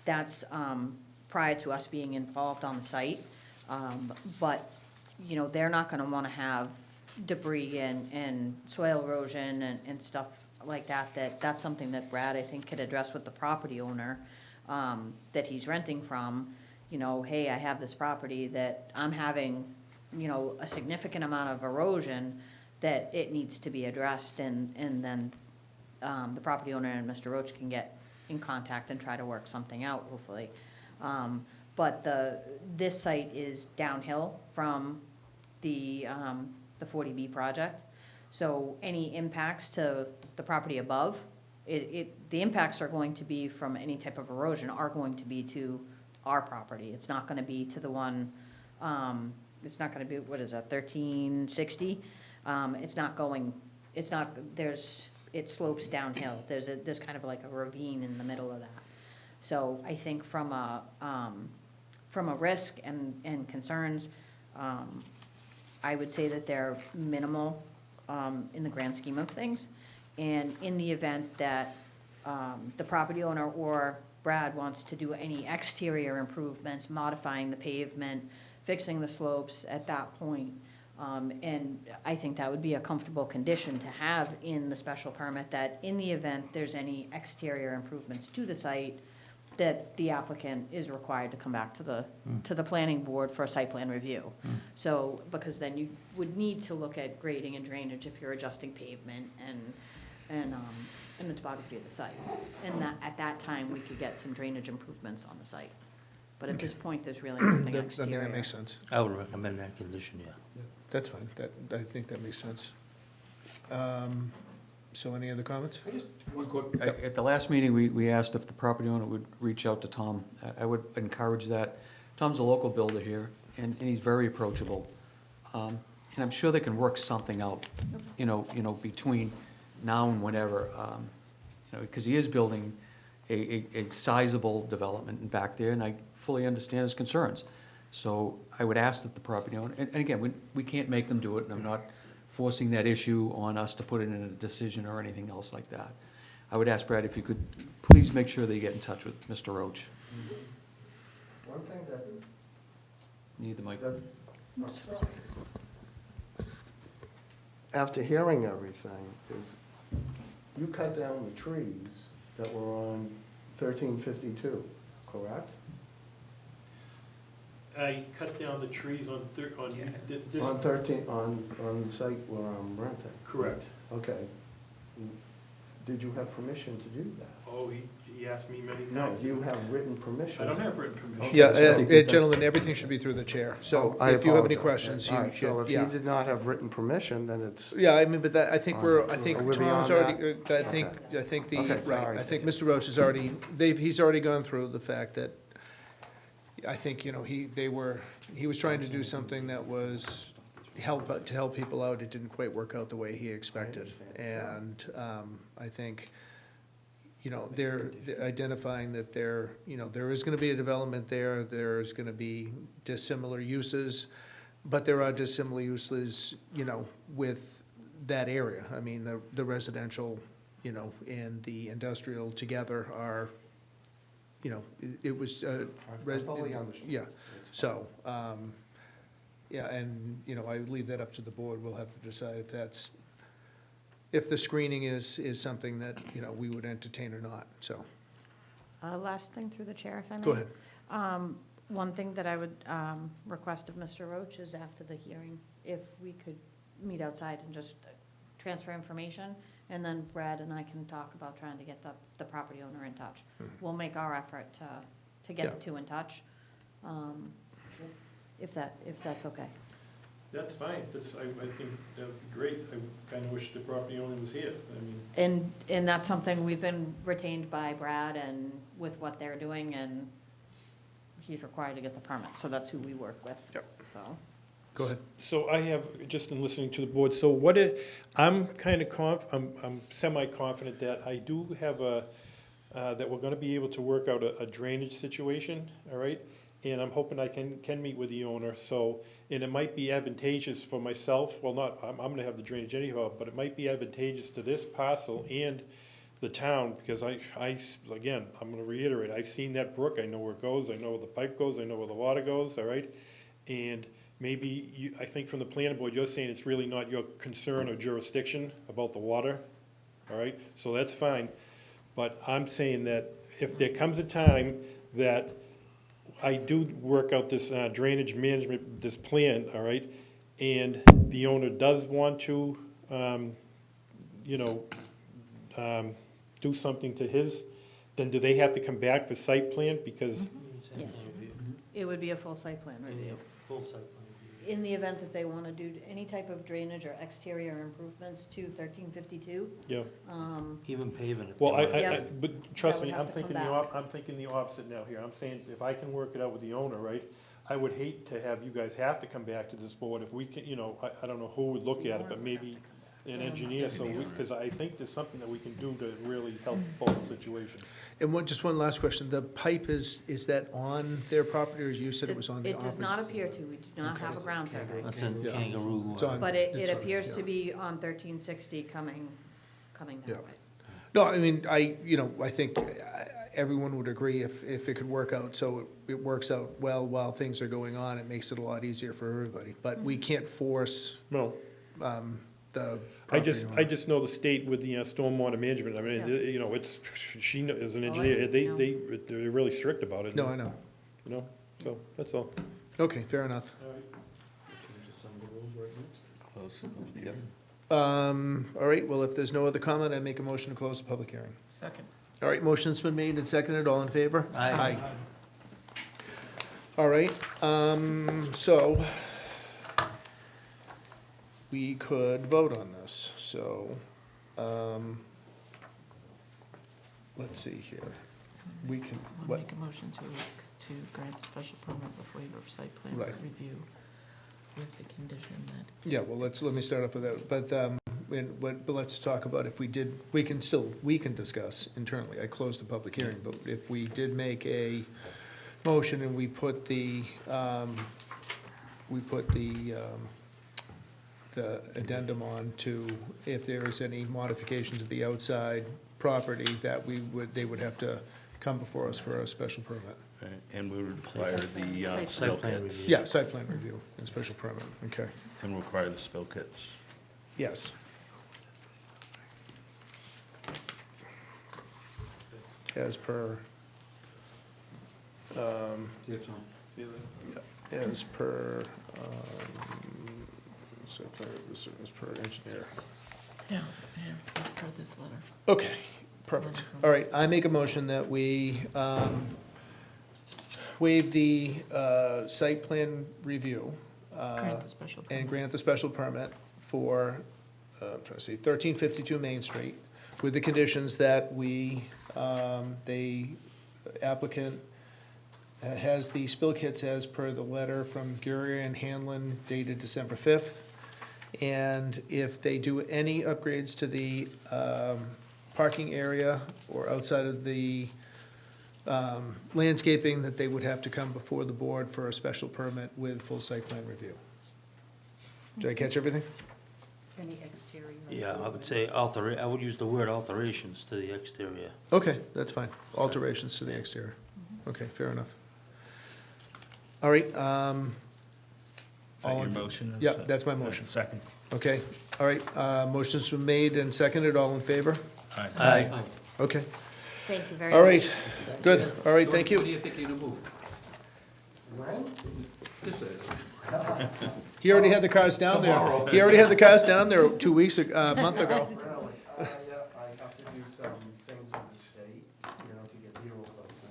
that's prior to us being involved on the site. But, they're not going to want to have debris and soil erosion and stuff like that. That's something that Brad, I think, could address with the property owner that he's renting from. Hey, I have this property that I'm having, a significant amount of erosion that it needs to be addressed, and then the property owner and Mr. Roach can get in contact and try to work something out, hopefully. But this site is downhill from the 40B project, so any impacts to the property above, the impacts are going to be from any type of erosion are going to be to our property. It's not going to be to the one, it's not going to be, what is that, 1360? It slopes downhill. There's kind of like a ravine in the middle of that. So I think from a risk and concerns, I would say that they're minimal in the grand scheme of things. And in the event that the property owner or Brad wants to do any exterior improvements, modifying the pavement, fixing the slopes at that point, And I think that would be a comfortable condition to have in the special permit, that in the event there's any exterior improvements to the site, that the applicant is required to come back to the planning board for a site plan review. So, because then you would need to look at grading and drainage if you're adjusting pavement and the topography of the site. And that, at that time, we could get some drainage improvements on the site. But at this point, there's really nothing I mean, exterior. that makes sense. I would recommend that condition, yeah. That's fine. I think that makes sense. So any other comments? One quick, at the last meeting, we asked if the property owner would reach out to Tom. I would encourage that. Tom's a local builder here, and he's very approachable. And I'm sure they can work something out, between now and whenever, because he is building a sizable development back there, and I fully understand his concerns. So I would ask that the property owner, and again, we can't make them do it, and I'm not forcing that issue on us to put it in a decision or anything else like that. I would ask Brad if you could please make sure that you get in touch with Mr. Roach. One thing that, Need the mic. after hearing everything, is you cut down the trees that were on 1352, correct? I cut down the trees on this. On 13, on the site where I'm renting? Correct. Okay. Did you have permission to do that? Oh, he asked me many No, times. do you have written permission? I don't have written permission. Yeah, so- gentlemen, everything should be through the chair. So I if you have any apologize. questions, All you right, so should, if you yeah. did not have written permission, then it's, Yeah, I mean, but that, I think All right. I think Are we Tom's beyond already, I think Okay, right, sorry. I think Mr. Roach has already, he's already gone through the fact that, I think, he was trying to do something that was to help people out. It didn't quite work out the way he expected. And, I think, they're identifying that there is gonna be a development there, there's gonna be dissimilar uses, but there are dissimilar uses, with that area. I mean, the residential, and the industrial together are, it was, I fully understand. yeah, so, yeah, and, I leave that up to the board. We'll have to decide if the screening is something that, we would entertain or not, so, Last thing through the chair, if I may. go ahead. One thing that I would request of Mr. Roach is after the hearing, if we could meet outside and just transfer information, and then Brad and I can talk about trying to get the property owner in touch. We'll make our effort to get the two in touch, if that's okay. That's fine. I think that would be great. I kind of wish the property owner was here. I mean, And that's something we've been retained by Brad and with what they're doing, and he's required to get the permit, so that's who we work with. Yep. So, Go ahead. so I have, just in listening to the board, so I'm kind of I'm semi-confident that I do have that we're gonna be able to work out a drainage situation, all right? And I'm hoping I can meet with the owner, and it might be advantageous for myself, well, I'm gonna have the drainage anyhow, but it might be advantageous to this parcel and the town, because again, I'm gonna reiterate, I've seen that brook, I know where it goes, I know where the pipe goes, I know where the water goes, all right? And maybe, I think from the planning board, you're saying it's really not your concern or jurisdiction about the water, all right? So that's fine, but I'm saying that if there comes a time that I do work out this drainage management, this plan, all right, and the owner does want to, do something to his, then do they have to come back for site plan? Because, yes, it would be a full site plan review. Full site plan. In the event that they want to do any type of drainage or exterior improvements to 1352, yeah, Even paving it. well, Yeah. but trust That me, would I'm have to come thinking back. I'm thinking the opposite now here. I'm saying if I can work it out with the owner, right? I would hate to have you guys have to come back to this board if we can, I don't know who would look at it, but maybe an engineer, because I think there's something that we can do to really help both situations. And just one last question. The pipe is that on their property, or you said it was on the It opposite? does not appear to, we do not Okay. have a ground survey. That's in Yeah. Kangaroo. It's on- But it's it on- appears yeah. to be on 1360 coming that Yeah. way. No, I mean, I think, everyone would agree if it could work out, so it works out well while things are going on, it makes it a lot easier for everybody. But we can't force No, the I property I owner. just know the state with the stormwater management, I mean, you know, it's, she is an engineer, know. they're really strict about it. No, I know. You know, so, that's all. Okay, fair enough. Close. All right, well, if there's no other comment, I make a motion to close the public hearing. Second. All right, motion's been made and seconded, all in favor? Aye. All right, so we could vote on this, so, let's see here. We can, I'll what, make a motion to grant the special permit with waiver of site plan Right. review with the condition that. yeah, well, let me start off with that, but let's talk about if we did, we can discuss internally. I closed the public hearing, but if we did make a motion and we put the addendum on to, if there is any modification to the outside property, that they would have to come before us for a special permit. Right, and we would require the Site spill plan kits. review. Yeah, site plan review and special permit, okay, And require the spill kits. yes. As per, as per, site plan, as per engineer. Yeah, as per this letter. Okay, perfect. All right, I make a motion that we waive the site plan review Grant the special permit. and grant the special permit for, I'm trying to see, 1352 Main Street, with the conditions that the applicant has the spill kits as per the letter from Guerrier and Hanlon dated December 5th. And if they do any upgrades to the parking area or outside of the landscaping, that they would have to come before the board for a special permit with full site plan review. Did I catch everything? Any exterior? Yeah, I would say I would use the word alterations to the exterior. Okay, that's fine. Alterations to the exterior. Okay, fair enough. All right. Is all that your in- motion? Yeah, that's my motion. Second. Okay, all right. Motion's been made and seconded. All in favor? Aye. Aye. Okay, Thank you very much. all right. Good. All right, thank What do you. you think you're gonna move? Just He already had the cars down there. He already had the cars down there 2 weeks, a month ago. Yeah, I have to do some things with the state, you know, to get hero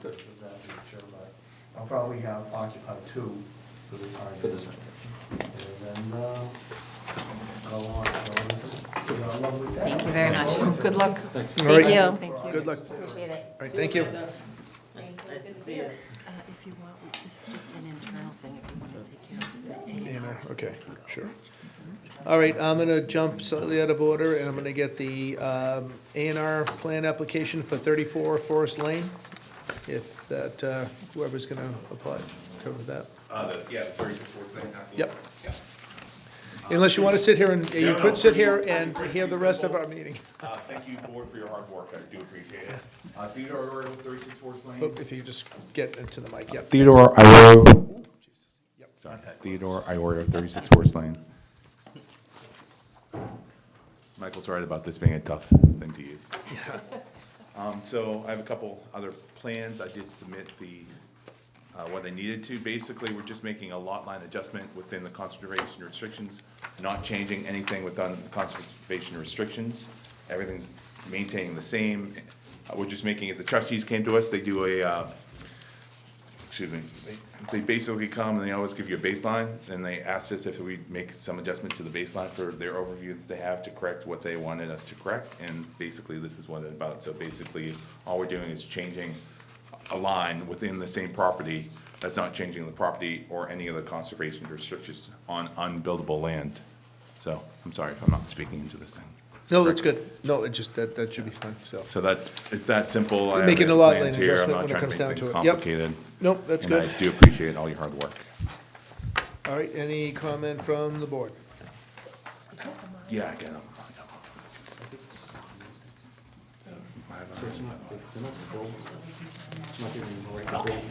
licenses of that nature, but I'll probably have occupy 2 for the time. For the site. And then, go on, lovely day. Thank you very much. Good luck. Thanks. All right. Thank you. Thank you. Good luck. Appreciate it. All right, thank you. If you want, this is just an internal thing, if you want to take care of the A&R, okay, sure. All right, I'm gonna jump slightly out of order, and I'm gonna get the A&R plan application for 34 Forest Lane, if that, whoever's gonna apply, cover that. Yeah, 36 Forest Lane. Yep. Unless you wanna sit here and, you could sit here and hear the rest of our meeting. Thank you, board, for your hard work, I do appreciate it. Theodore Arroyo, 36 Forest Lane. Oh, if you just get into the mic, yep. Theodore Iorio. Sorry, Theodore Iorio, 36 Forest Lane. Michael's right about this being a tough thing to use. So I have a couple other plans. I did submit what I needed to. Basically, we're just making a lot line adjustment within the conservation restrictions, not changing anything within the conservation restrictions. Everything's maintaining the same. We're just making it, the trustees came to us, they do a, they basically come and they always give you a baseline, and they asked us if we make some adjustment to the baseline for their overview that they have to correct what they wanted us to correct, and basically this is what it's about. So basically, all we're doing is changing a line within the same property, that's not changing the property or any other conservation restrictions on unbuildable land. So, I'm sorry if I'm not speaking into this thing. No, that's good. No, it just, that should be fine, so. So it's that simple. I have Making a the lot plans line here. I'm adjustment not when it trying comes make down things to it. Yep. Complicated. Nope, that's good. And I do appreciate all your hard work. All right, any comment from the board? Yeah, I get them. I have So it's not, they're not full, it's not even right building.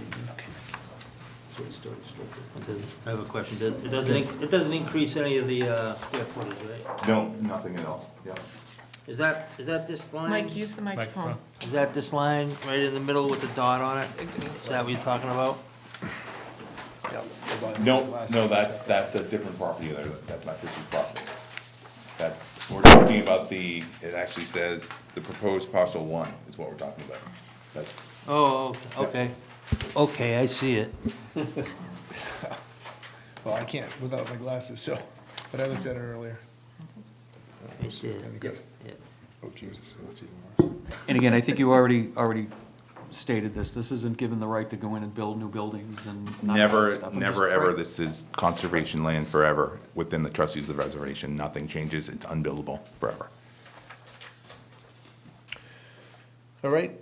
So it's still restricted. I have a question. It doesn't increase any of the square footage, right? No, nothing at all, yeah. Is that this line? Mike, use the microphone. Is that this line right in the middle with the dot on it? Is that what you're talking about? No, that's a different property there, that's my sister's property. We're talking about it actually says, the proposed parcel 1 is what we're talking about. That's, Oh, okay. Okay, I see it. Well, I can't without my glasses, so, but I looked at it earlier. I see it. Any good? Yeah. Oh, Jesus, that's even worse. And again, I think you already stated this. This isn't given the right to go in and build new buildings and none of that never, stuff. I'm never, just- ever, right. this is conservation land forever, within the trustees of the reservation, nothing changes, it's unbuildable forever. All right,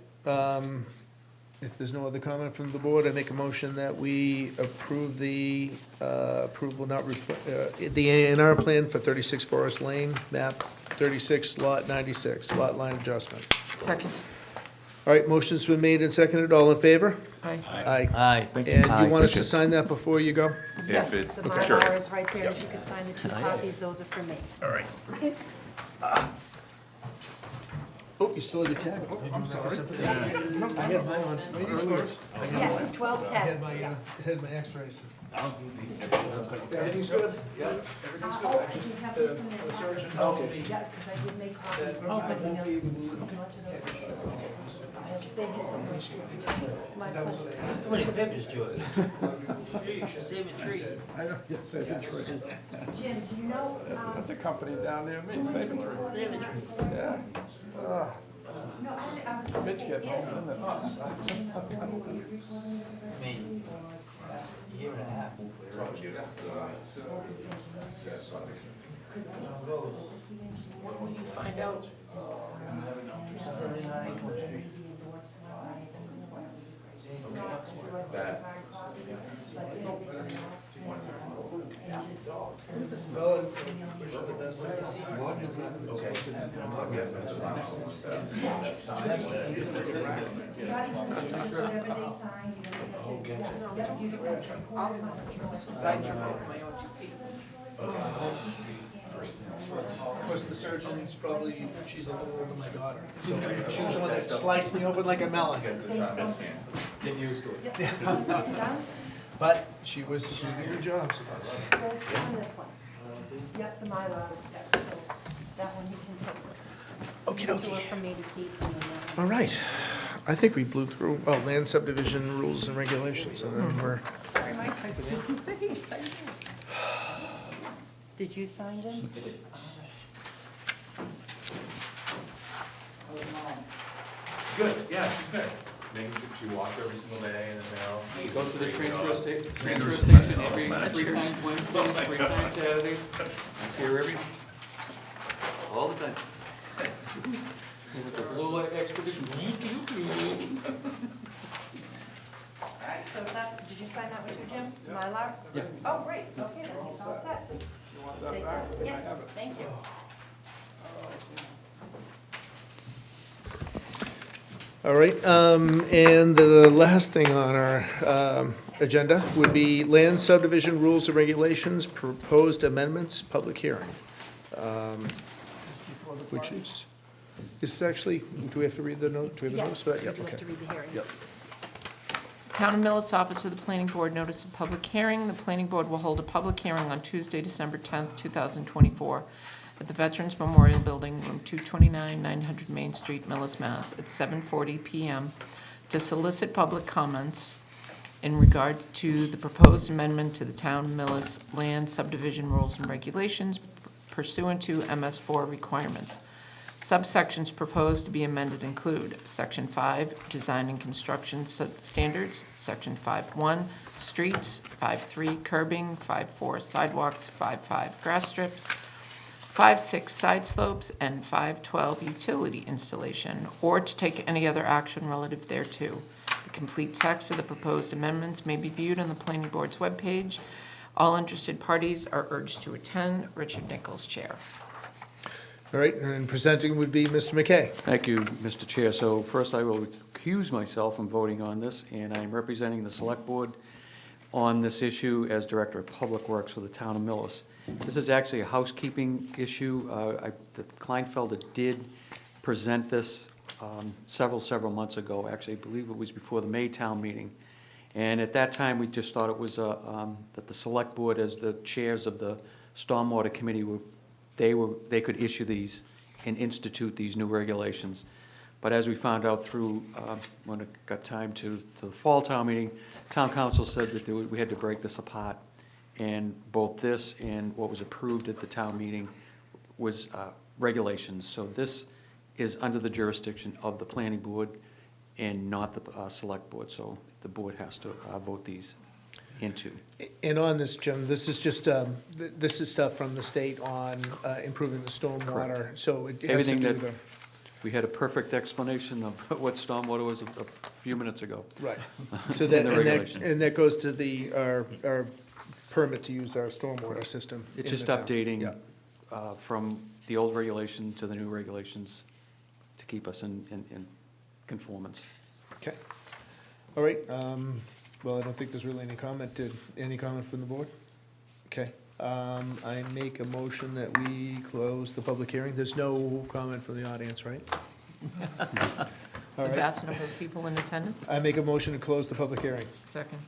if there's no other comment from the board, I make a motion that we approve the approval not, the A&R plan for 36 Forest Lane, map 36, lot 96, lot line adjustment. Second. All right, motion's been made and seconded, all in favor? Aye. Aye. Aye. And Aye. you want us to sign that before you go? Yes, If it, the sure. Mylar is right there, if you could sign the 2 copies, those are for me. All right. Oh, you still have your tag? Oh, I'm sorry. I had mine on. Ladies first. Yes, 12, I 10. had my X-rays. Everything's good? Yeah, everything's good. Oh, I I just, can have this in the there. surgeon told me Yeah, because I did make copies. that Oh, I but won't no. be able to move it. Thank you so much. My pleasure. Too many pictures, George. Save a tree. I know, yes, I've been trying. Jim, do you know, That's a company down there, me, Saving Tree. Save a tree. Yeah. no, I was gonna Mitch say, get home, and then us. I mean, year and a half. What will you find out? Of course, the surgeon's probably, she's a little older than my daughter. So she was the one that sliced me open like a melon. Get used to it. But she did a good job, so that's. Goes on this one. Yep, the Mylar, yeah, so that one you can take. Okey Two are dokey. for me to keep, and then, All right. I think we blew through, land subdivision rules and regulations, and then we're, Did you sign, Jim? She's good, yeah, she's good. She walks every single day in the mail. Goes to the transfer Transfer station station. three times Wednesdays, 3 times Saturdays. I see her all the time. With the blue light expedition. All right, so that's, did you sign that with you, Jim? Mylar? Yeah. Oh, great, okay, then it's all set. Take that? Yes, thank you. all right. And the last thing on our agenda would be land subdivision rules and regulations, proposed amendments, public hearing. Which is, this is actually, do we have to read the note? Do we have the notice for that? Yes, Yep, you have okay. to read the hearing. Yep. Town of Millis Office of the Planning Board, notice of public hearing. The planning board will hold a public hearing on Tuesday, December 10th, 2024, at the Veterans Memorial Building, room 229, 900 Main Street, Millis, Mass, at 7:40 PM to solicit public comments in regard to the proposed amendment to the Town of Millis Land Subdivision Rules and Regulations pursuant to MS4 requirements. Subsections proposed to be amended include Section 5, Design and Construction Standards, Section 5.1, Streets, 5.3, Curbing, 5.4, Sidewalks, 5.5, Grass Strips, 5.6, Side Slopes, and 5.12, Utility Installation, or to take any other action relative thereto. The complete text of the proposed amendments may be viewed on the Planning Board's webpage. All interested parties are urged to attend. Richard Nichols, Chair. All right, and presenting would be Mr. McKay. Thank you, Mr. Chair. So first, I will recuse myself from voting on this, and I'm representing the Select Board on this issue as Director of Public Works for the town of Millis. This is actually a housekeeping issue. The Kleinfelder did present this several months ago. Actually, I believe it was before the May town meeting. And at that time, we just thought it was that the Select Board, as the chairs of the Stormwater Committee, they could issue these and institute these new regulations. But as we found out through, when it got time to the fall town meeting, town council said that we had to break this apart. And both this and what was approved at the town meeting was regulations. So this is under the jurisdiction of the planning board and not the select board. So the board has to vote these into. And on this, Jim, this is just, this is stuff from the state on improving the stormwater, Correct. so it has to Everything do that- the. We had a perfect explanation of what stormwater was a few minutes ago. Right. So In that, the and that, regulation. and that goes to our permit to use our stormwater system. It's in just the town. updating Yeah. from the old regulation to the new regulations to keep us in conformance. Okay. All right, well, I don't think there's really any comment. Any comment from the board? Okay. I make a motion that we close the public hearing. There's no comment from the audience, right? All The right. vast number of people in attendance? I make a motion to close the public hearing. Second.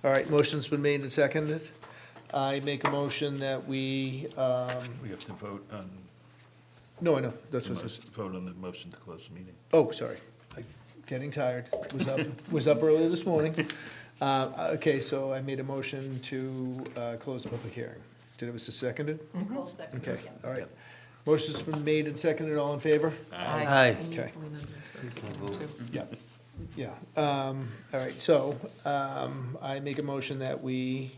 All right, motion's been made and seconded. I make a motion that we, We have to vote on, no, I know, that's what I was, vote on the motion to close the meeting. oh, sorry. Getting tired. Was up early this morning. Okay, so I made a motion to close the public hearing. Did it was seconded? Nicole seconded, Okay, yeah. all right. Motion's been made and seconded, all in favor? Aye. Okay. Can't vote. Yeah, yeah. All right, so I make a motion that we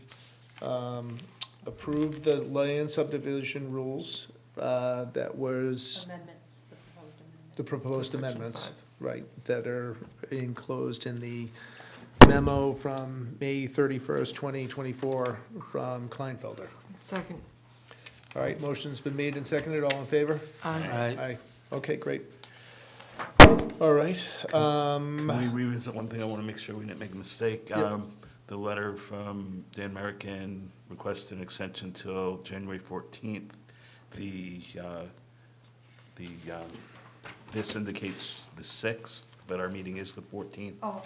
approve the land subdivision rules that was Amendments, the proposed amendments. the proposed Section amendments, 5. right, that are enclosed in the memo from May 31st, 2024 from Kleinfelder. Second. All right, motion's been made and seconded, all in favor? Aye. Aye. Okay, great. All right. Can we revisit one thing? I want to make sure we didn't make a mistake. Yeah. The letter from Dan American requested an extension till January 14th. This indicates the 6th, but our meeting is the 14th. Oh,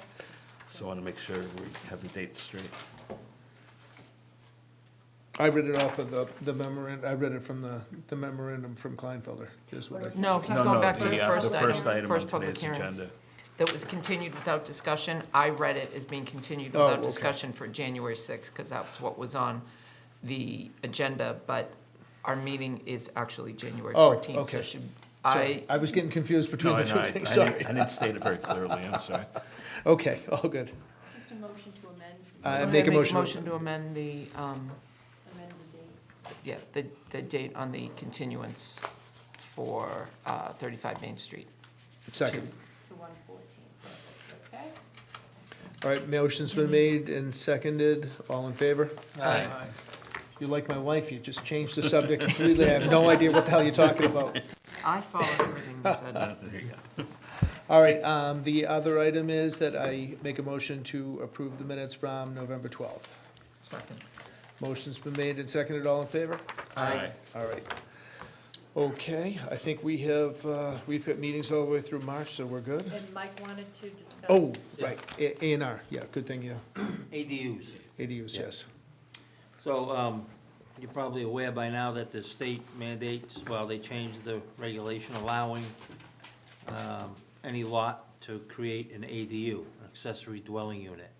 So I want to make sure we have the dates straight. I read it off of the memorandum, I read it from the memorandum from Kleinfelder, is what I. No, he's going back to the first The item, first item on first public today's hearing. agenda. That was continued without discussion. I read it as being continued Oh, without okay. discussion for January 6th, because that's what was on the agenda, but our meeting is actually January Oh, 14th. okay. So should Sorry, I was getting confused between No, the I know, two I things, didn't- sorry. I didn't state it very clearly, I'm sorry. Okay, all good. just a motion to amend, I I'm make a gonna motion. to amend the, amend the date. yeah, the date on the continuance for 35 Main Street. Second. To 1/14, perfect, okay? All right, motion's been made and seconded, all in favor? Aye. You like my wife, you just changed the subject completely, I have no idea what the hell you're talking about. I followed everything you said. There you go. All right, the other item is that I make a motion to approve the minutes from November 12th. Second. Motion's been made and seconded, all in favor? Aye. All right. Okay, I think we have, we've got meetings all the way through March, so we're good. And Mike wanted to discuss. Oh, right, A and R, yeah, good thing, yeah, ADUs. ADUs, Yeah. yes. So, you're probably aware by now that the state mandates, well, they changed the regulation allowing any lot to create an ADU, an accessory dwelling unit.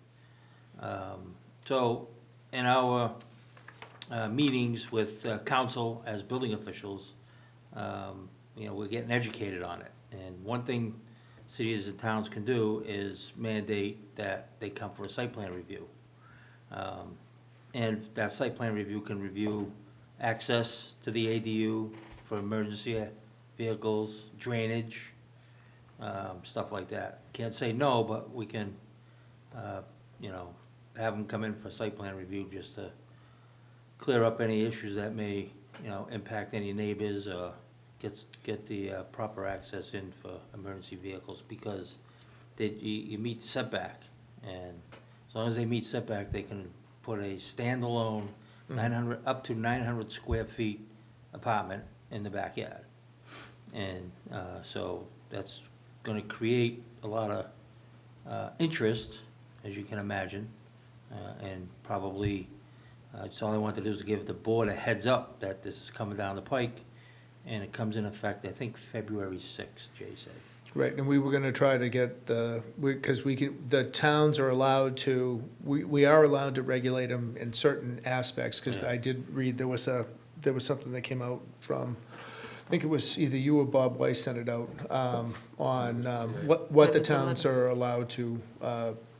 So, in our meetings with council as building officials, we're getting educated on it. And one thing cities and towns can do is mandate that they come for a site plan review. And that site plan review can review access to the ADU for emergency vehicles, drainage, stuff like that. Can't say no, but we can, have them come in for site plan review just to clear up any issues that may, impact any neighbors or get the proper access in for emergency vehicles, because you meet setback, and as long as they meet setback, they can put a standalone 900, up to 900 square feet apartment in the backyard. And so that's gonna create a lot of interest, as you can imagine, and probably, it's all I want to do is give the board a heads up that this is coming down the pike, and it comes in effect, I think, February 6th, Jay said. Right, and we were gonna try to get because the towns are allowed to, we are allowed to regulate them in certain aspects, because Yeah. I did read, there was something that came out from, I think it was either you or Bob Weiss sent it out, on what Yeah, the there's a towns are allowed to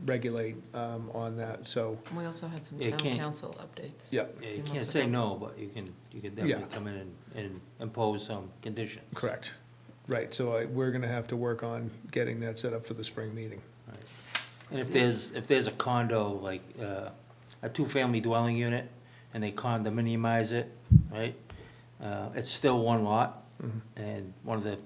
regulate on that, so, We also had some You town can't- council updates. yeah, Yeah, you Few can't months say ago. no, but you can definitely come in and impose some conditions. correct. Right, so we're gonna have to work on getting that set up for the spring meeting. Right. And if there's a condo, like, a two-family dwelling unit, and they condominiumize it, right? It's still one lot, and one of the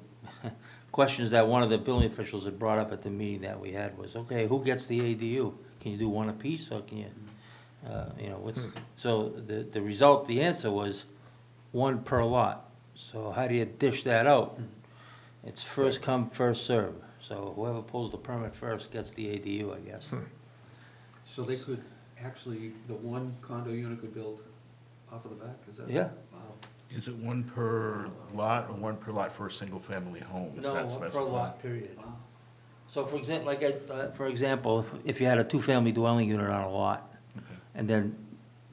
questions that one of the building officials had brought up at the meeting that we had was, okay, who gets the ADU? Can you do one apiece, or can you, so the answer was one per lot. So how do you dish that out? It's first come, first serve. So whoever pulls the permit first gets the ADU, I guess. So they could, actually, the one condo unit could build off of the back, is that? Yeah. Wow. Is it one per lot or one per lot for a single-family home? Is No, that one per specified? lot, period. Wow. So for example, for example, if you had a two-family dwelling unit on a lot, Okay. and then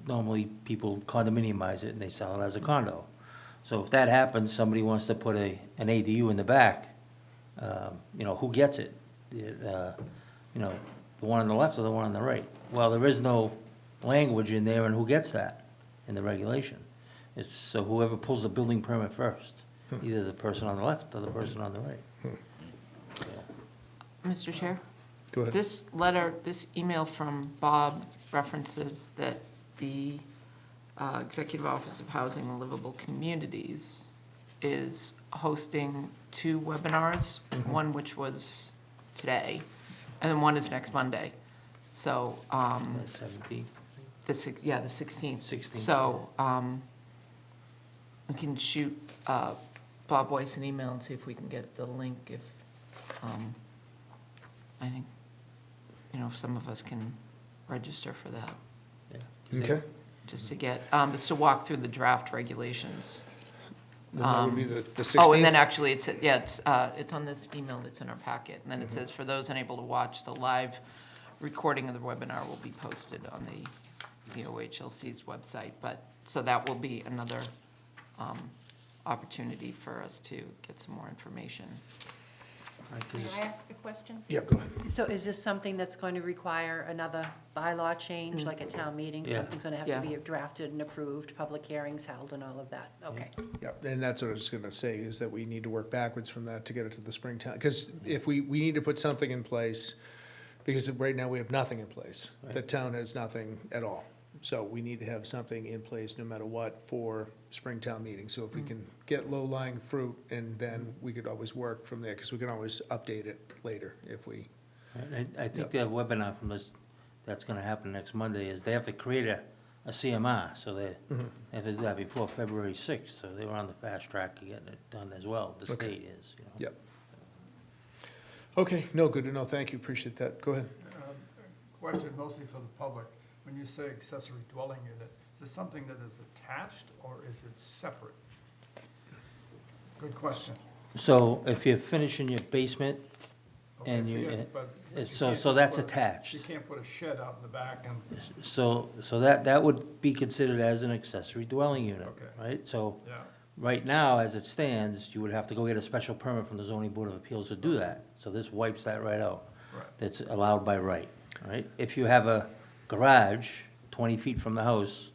normally people condominiumize it and they sell it as a condo. So if that happens, somebody wants to put an ADU in the back, who gets it? The one on the left or the one on the right? Well, there is no language in there on who gets that in the regulation. It's so whoever pulls the building permit first, either the person on the left or the person on the right. Mr. Chair? Go ahead. This letter, this email from Bob references that the Executive Office of Housing and Livable Communities is hosting 2 webinars, one which was today, and then one is next Monday. So, 17th. the 16th. 16th, So, we can shoot Bob Weiss an email and see if we can get the link, if, I think, if some of us can register for that, Yeah. Okay, just to get, just to walk through the draft regulations. then that would be the 16th? Oh, and then actually, it's on this email that's in our packet, and then it says, for those unable to watch, the live recording of the webinar will be posted on the OHLC's website, so that will be another opportunity for us to get some more information. May I ask a question? Yeah, go ahead. So is this something that's going to require another bylaw change, like a town meeting? Yeah. Something's going to have to Yeah. be drafted and approved, public hearings held and all of that? Okay. Yeah, and that's what I was gonna say, is that we need to work backwards from that to get it to the Springtown, because if we need to put something in place, because right now we have nothing in place. The town has nothing at all. So we need to have something in place no matter what for Springtown meeting. So if we can get low-lying fruit, and then we could always work from there, because we can always update it later if we, I think the webinar from this, that's gonna happen next Monday, is they have to create a CMR, so they have to do that before February 6th, so they were on the fast track to getting it done as well, the Okay. state is, Yep. Okay, no, good to know, thank you, appreciate that, go ahead. Question mostly for the public. When you say accessory dwelling unit, is this something that is attached or is it separate? Good question. So if you're finishing your basement, Okay, and you, forget it, but you so can't that's put a- attached. You can't put a shed out in the back and, So that would be considered as an accessory dwelling unit, Okay. right? So yeah, right now, as it stands, you would have to go get a special permit from the zoning board of appeals to do that. So this wipes that right out. right. That's allowed by right, right? If you have a garage 20 feet from the house,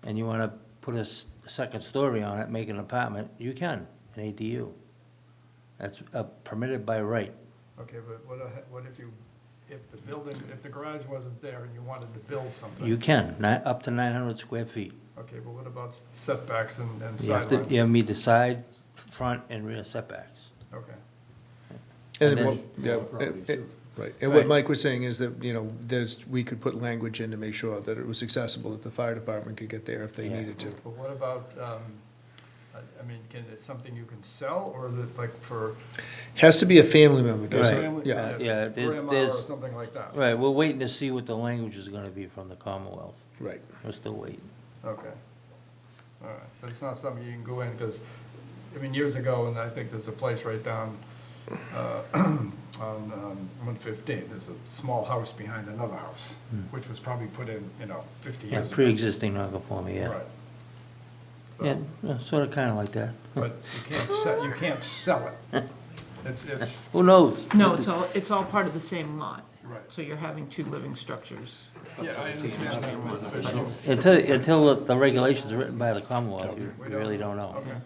and you want to put a second story on it, make an apartment, you can, an ADU. That's permitted by right. Okay, but what if you if the building, if the garage wasn't there and you wanted to build something. You can, up to 900 square feet. Okay, but what about setbacks and You have to, sidelines? you have to meet the side, front, and rear setbacks. Okay. And then, And what- yeah, right, and what Right. Mike was saying is that, we could put language in to make sure that it was accessible, that the fire department could get there if they Yeah. needed to. But what about, I mean, it's something you can sell, or is it like for Has to be a family member, doesn't it? family? Yeah. Yeah, Grandma or there's- something like that? Right, we're waiting to see what the language is gonna be from the Commonwealth. Right. We're still waiting. Okay. All right, but it's not something you can go in, because, I mean, years ago, and I think there's a place right down on 115, there's a small house behind another house, which was probably put in, 50 Yeah, years ago. pre-existing non-conforming, yeah. Right. So, Yeah, sort of, kinda like that. but you can't sell it. It's, Who knows? No, it's all part of the same lot. right. So you're having two living structures. Yeah, I understand that, but Until the regulations are written by the Commonwealth, you we really don't know. Okay.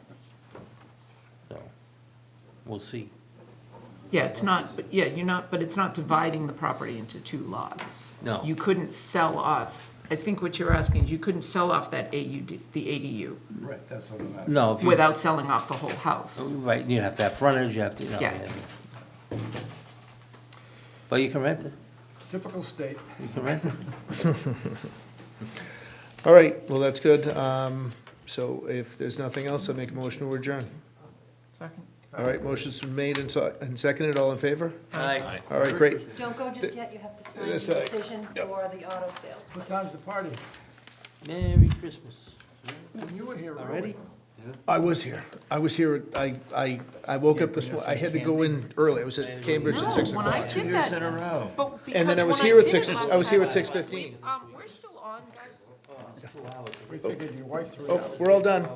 So, we'll see. Yeah, it's not, but it's not dividing the property into two lots. No. You couldn't sell off, I think what you're asking is you couldn't sell off that AUD, the ADU, Right, that's what I'm asking. No, if you, without selling off the whole house. right, you have to have frontage, you have to, Yeah. But you can rent it, Typical state. you can rent it. All right, well, that's good. So if there's nothing else, I'll make a motion to adjourn. Second. All right, motion's been made and seconded, all in favor? Aye. All right, great. Don't go just yet, you have to sign the This side. decision for the auto sales. What time's the party? Merry Christmas. You were here Already? I was here. I woke up this, I had to go in early. I was at Cambridge at 6 No, when I o'clock. did that, but And then I because was when here at did 6, it I was here at last time- 6:15. We're still on, guys. We figured your wife threw it Oh, out. we're all done.